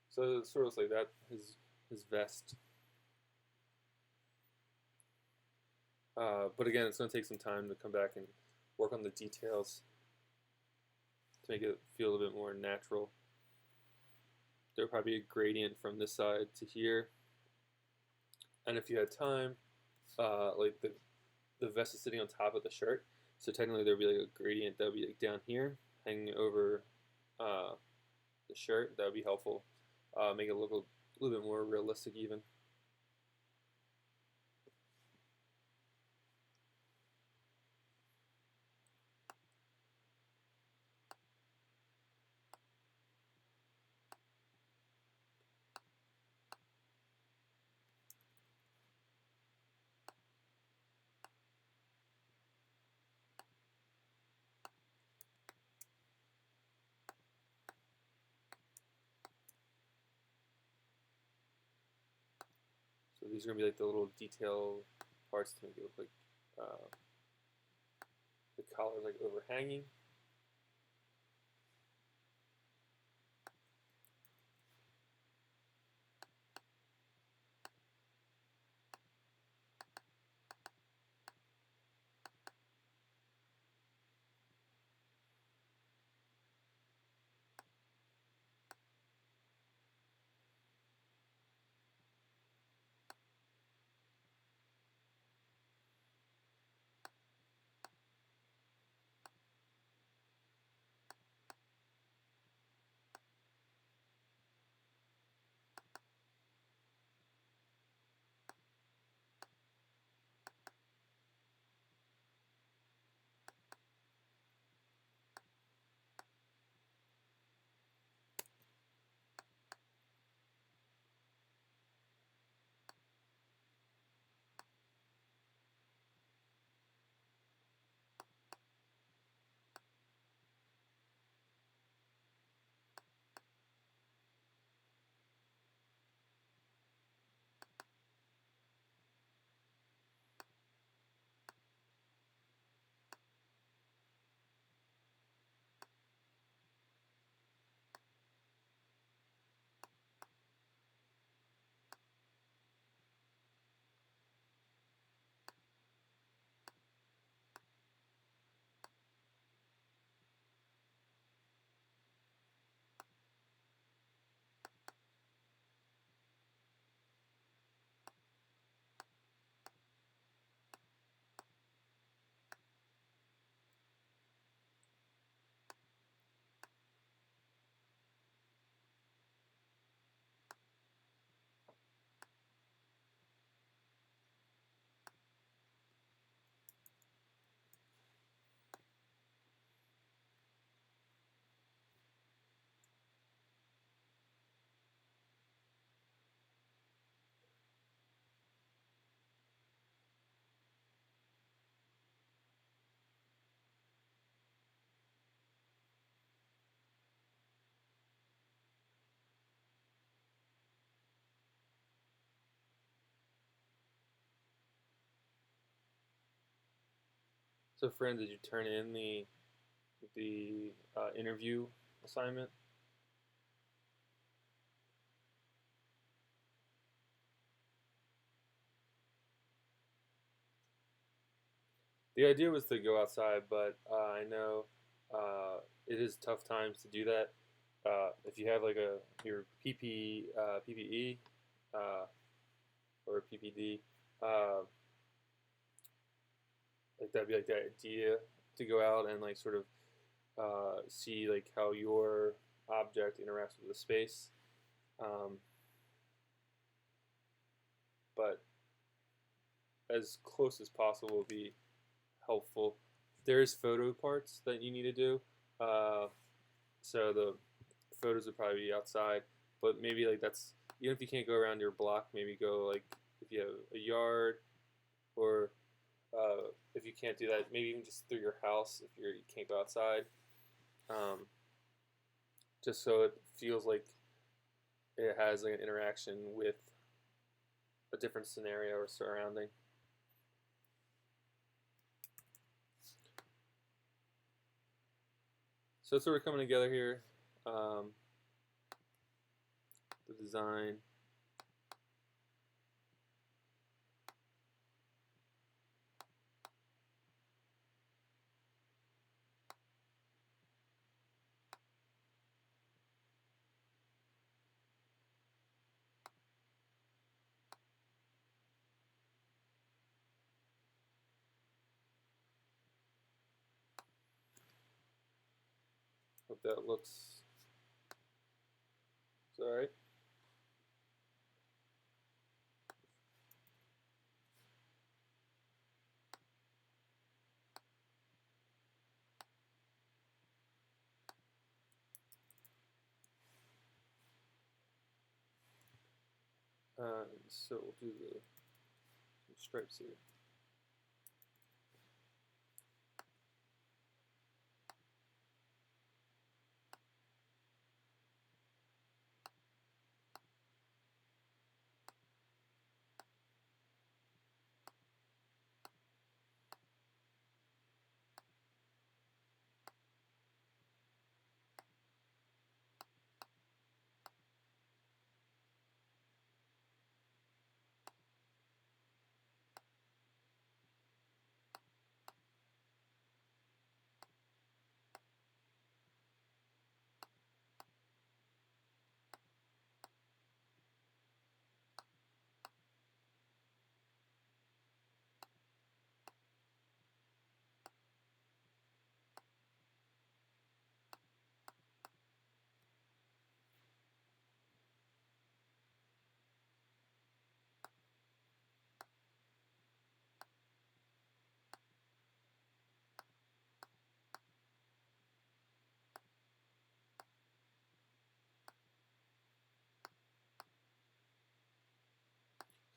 So it sort of like that. His vest. But again, it's going to take some time to come back and work on the details to make it feel a little bit more natural. There'll probably be a gradient from this side to here. And if you had time, like the vest is sitting on top of the shirt, so technically there'd be like a gradient that would be like down here, hanging over uh, the shirt. That would be helpful. Make it look a little bit more realistic even. So these are gonna be like the little detail parts to make it look like the collar like overhanging. So, friend, did you turn in the interview assignment? The idea was to go outside, but I know it is tough times to do that. If you have like your PPE uh, or PPD, uh, like that'd be like the idea to go out and like sort of see like how your object interacts with the space. Um, but as close as possible would be helpful. There's photo parts that you need to do. Uh, so the photos would probably be outside, but maybe like that's even if you can't go around your block, maybe go like if you have a yard or if you can't do that, maybe even just through your house if you can't go outside. Um, just so it feels like it has like an interaction with a different scenario or surrounding. So it's sort of coming together here. The design. Hope that looks alright. So we'll do the stripes here.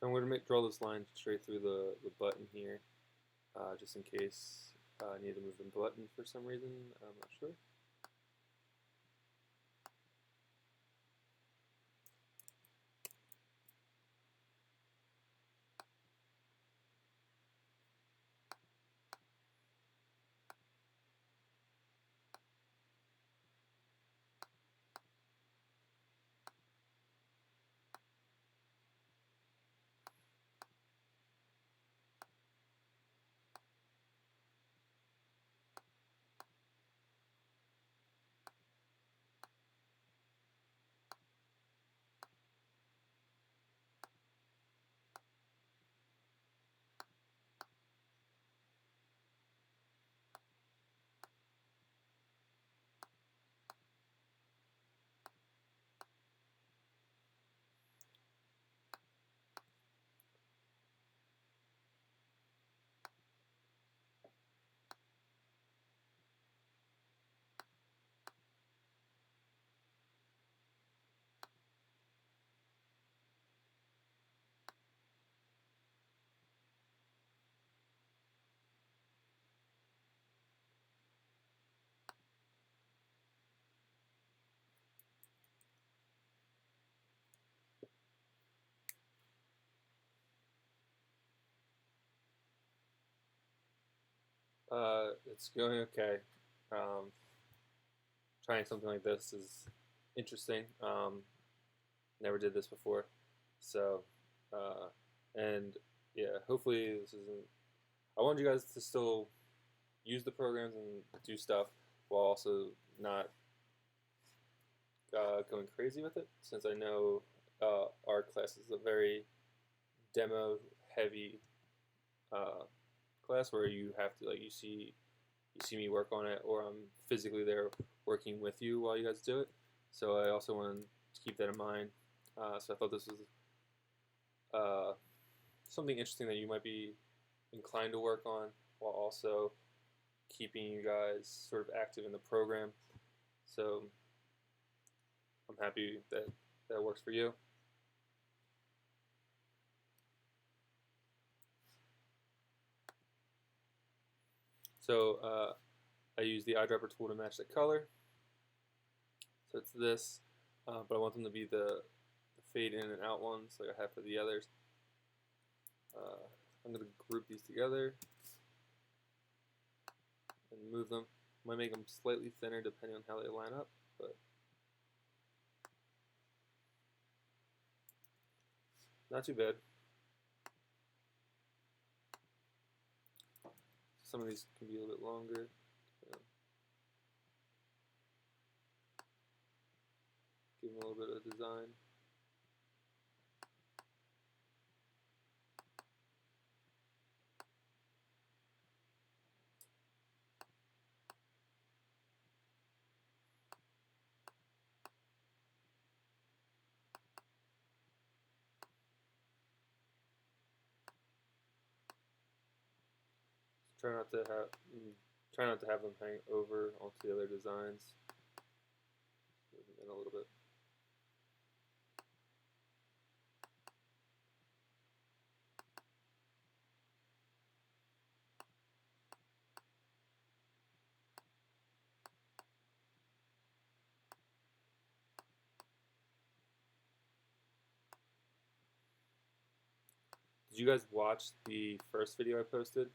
So I'm going to draw this line straight through the button here, just in case I need to move the button for some reason. I'm not sure. It's going okay. Trying something like this is interesting. Never did this before, so and yeah, hopefully this isn't. I want you guys to still use the programs and do stuff while also not going crazy with it, since I know art class is a very demo heavy uh, class where you have to, like, you see me work on it, or I'm physically there working with you while you guys do it. So I also want to keep that in mind. So I thought this was uh, something interesting that you might be inclined to work on while also keeping you guys sort of active in the program. So I'm happy that that works for you. So I use the eyedropper tool to match the color. So it's this, but I want them to be the fade in and out ones like I have for the others. I'm going to group these together and move them. Might make them slightly thinner depending on how they line up, but not too bad. Some of these can be a little bit longer. Give them a little bit of design. Try not to have them hang over onto the other designs. Move them in a little bit. Did you guys watch the first video I posted?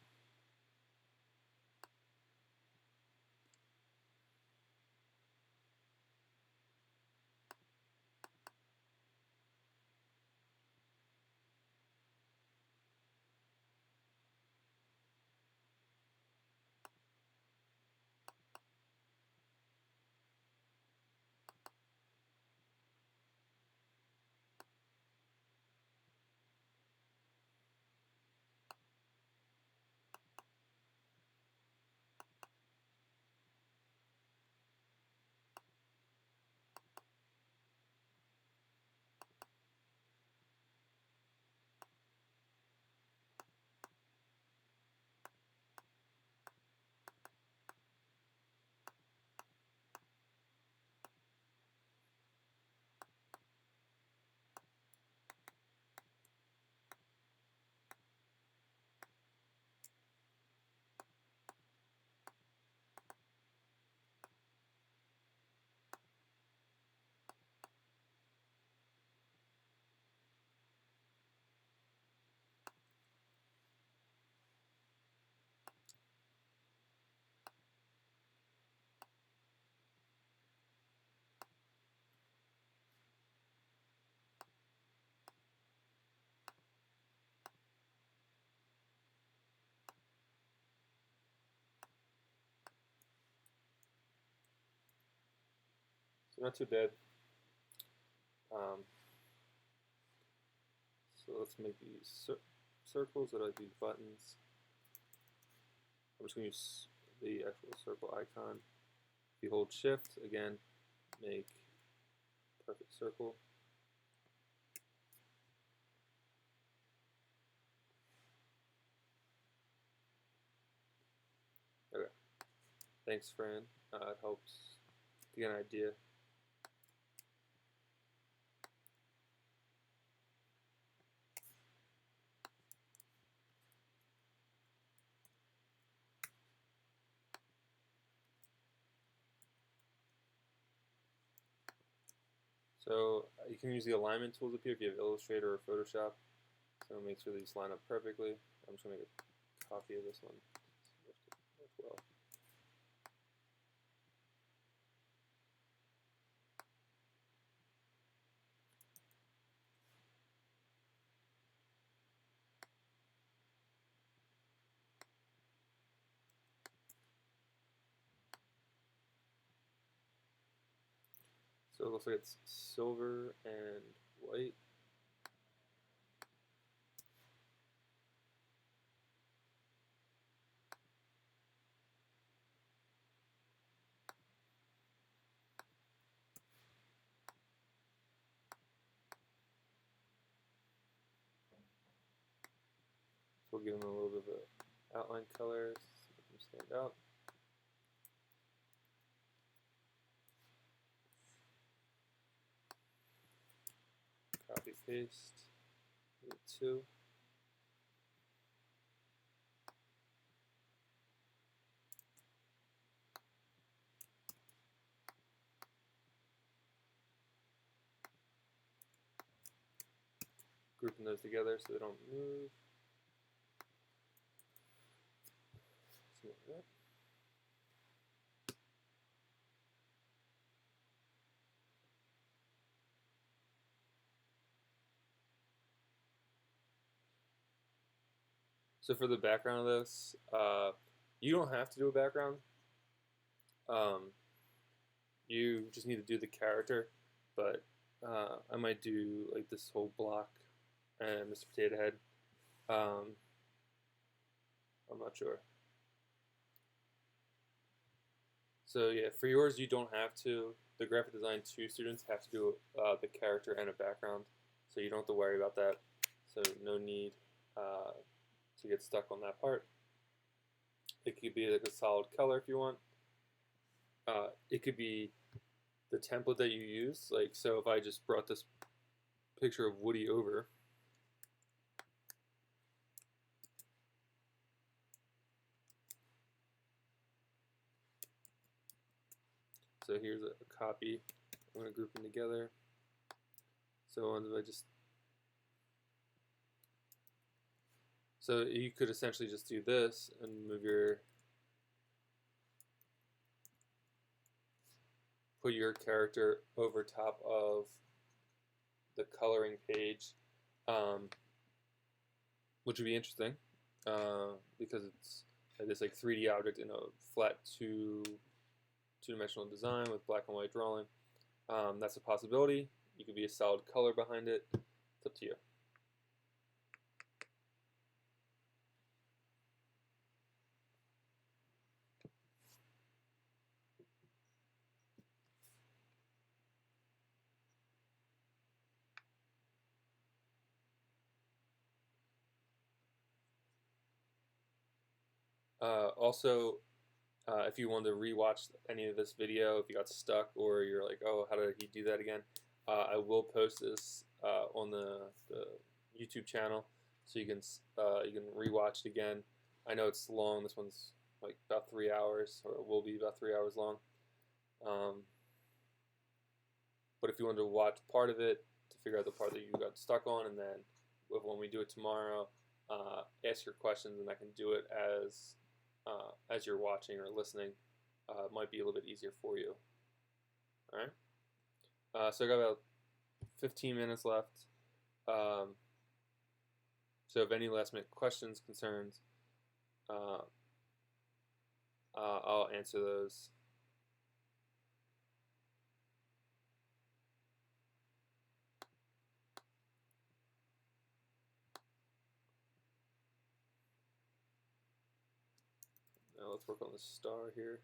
So not too bad. So let's make these circles that are these buttons. I'm just going to use the actual circle icon. If you hold shift, again, make perfect circle. Okay. Thanks, Fran. It helps to get an idea. So you can use the alignment tools up here if you have Illustrator or Photoshop. So make sure these line up perfectly. I'm just going to make a copy of this one. well. So it looks like it's silver and white. So we'll give them a little bit of an outline color so they can stand out. Copy paste, do 2. Grouping those together so they don't move. Something like that. So for the background of this, you don't have to do a background. You just need to do the character, but I might do like this whole block and Mr. Potato Head. I'm not sure. So yeah, for yours you don't have to. The graphic design 2 students have to do the character and a background, so you don't have to worry about that. So no need to get stuck on that part. It could be like a solid color if you want. It could be the template that you use. Like, so if I just brought this picture of Woody over, so here's a copy. I'm going to group them together. So so you could essentially just do this and put your character over top of the coloring page, which would be interesting because it's this like 3D object in a flat two-dimensional design with black and white drawing. That's a possibility. You could be a solid color behind it. It's up to you. Also, if you want to rewatch any of this video, if you got stuck or you're like, oh, how did he do that again? I will post this on the YouTube channel, so you can rewatch it again. I know it's long. This one's like about 3 hours, or it will be about 3 hours long. But if you want to watch part of it to figure out the part that you got stuck on, and then when we do it tomorrow, ask your questions, and I can do it as you're watching or listening. Might be a little bit easier for you. All right. So I got about 15 minutes left. So if any last minute questions, concerns, I'll answer those. Now let's work on the star here.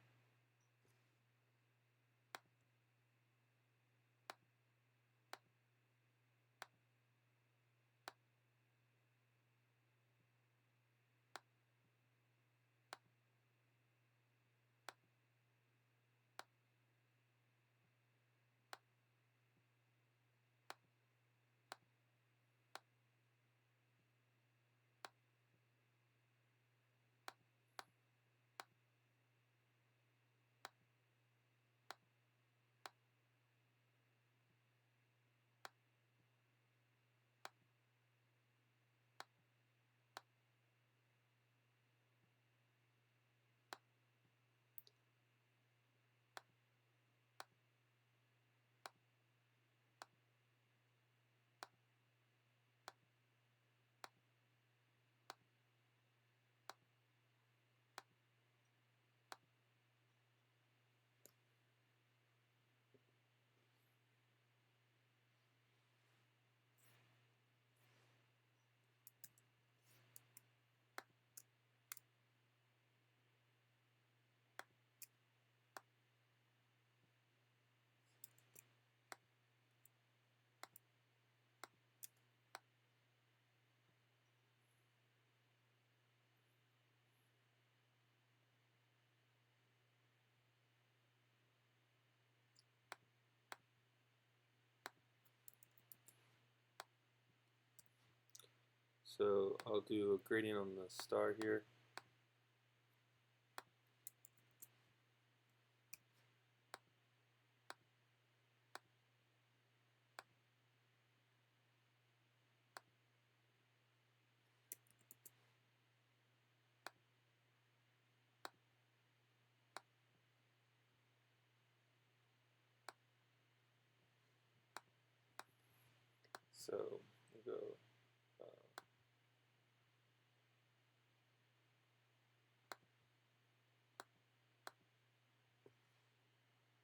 So I'll do a gradient on the star here. So we'll go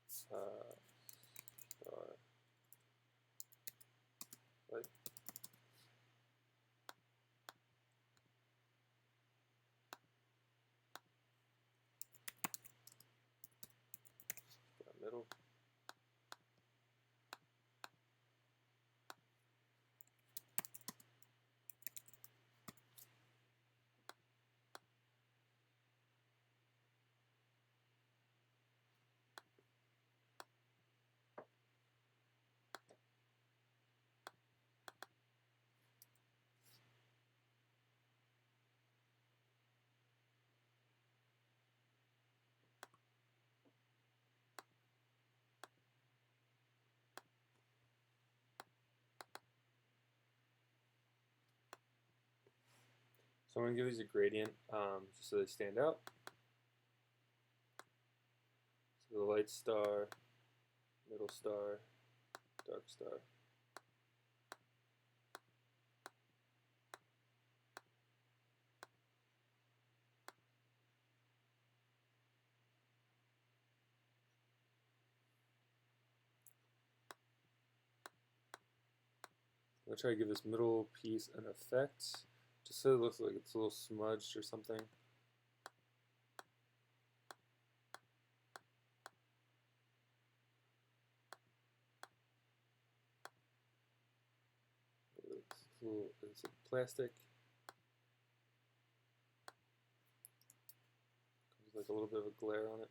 star light. Middle. So I'm going to give these a gradient just so they stand out. So the light star, middle star, dark star. I'm going to try to give this middle piece an effect, just so it looks like it's a little smudged or something. It's plastic. There's like a little bit of a glare on it.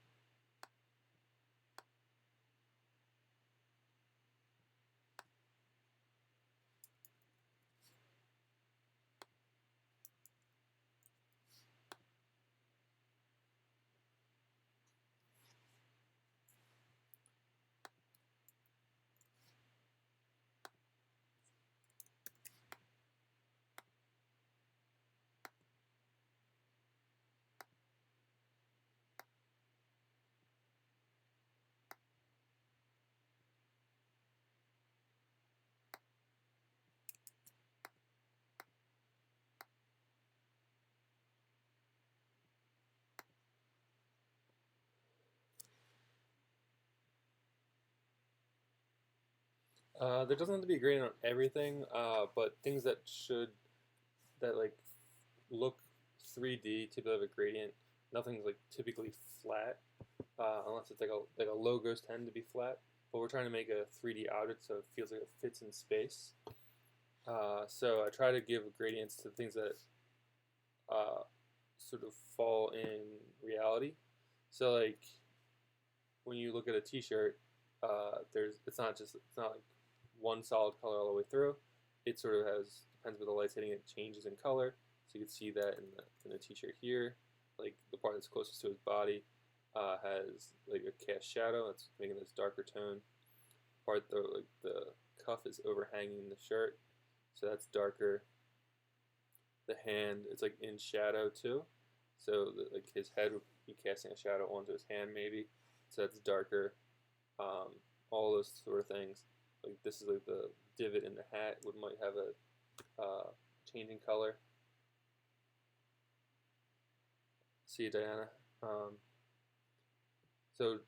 There doesn't have to be a gradient on everything, but things that like look 3D typically have a gradient. Nothing's like typically flat, unless it's like a logos tend to be flat. But we're trying to make a 3D object so it feels like it fits in space. So I try to give gradients to things that sort of fall in reality. So like when you look at a T-shirt, it's not like one solid color all the way through. It sort of depends where the light's hitting it, changes in color. So you can see that in the T-shirt here, like the part that's closest to his body has like a cast shadow. It's making this darker tone. Part though, like the cuff is overhanging the shirt, so that's darker. The hand, it's like in shadow too, so like his head would be casting a shadow onto his hand maybe, so that's darker. All those sort of things. Like this is like the divot in the hat might have a changing color. See you, Diana. So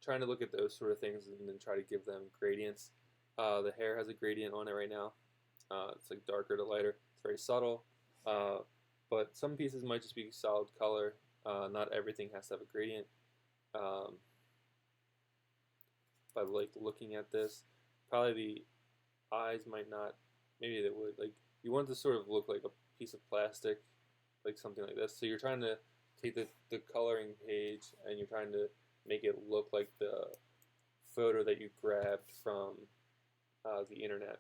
trying to look at those sort of things and then try to give them gradients. The hair has a gradient on it right now. It's like darker to lighter. It's very subtle. But some pieces might just be solid color. Not everything has to have a gradient. By like looking at this, probably the eyes might not. Maybe they would. Like you want it to sort of look like a piece of plastic, like something like this. So you're trying to take the coloring page and you're trying to make it look like the photo that you grabbed from the internet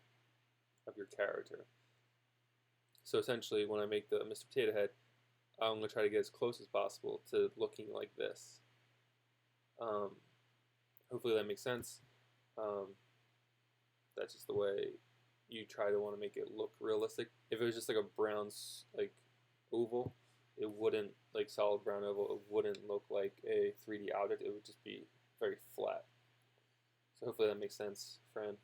of your character. So essentially, when I make the Mr. Potato Head, I'm going to try to get as close as possible to looking like this. Um, hopefully that makes sense. Um, that's just the way you try to want to make it look realistic. If it was just like a brown like oval, it wouldn't, like solid brown oval, it wouldn't look like a 3D object. It would just be very flat. So hopefully that makes sense, friend.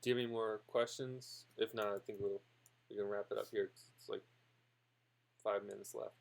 Do you have any more questions? If not, I think we can wrap it up here. It's like 5 minutes left.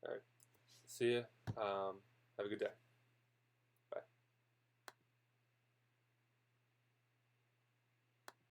All right. See ya. Have a good day.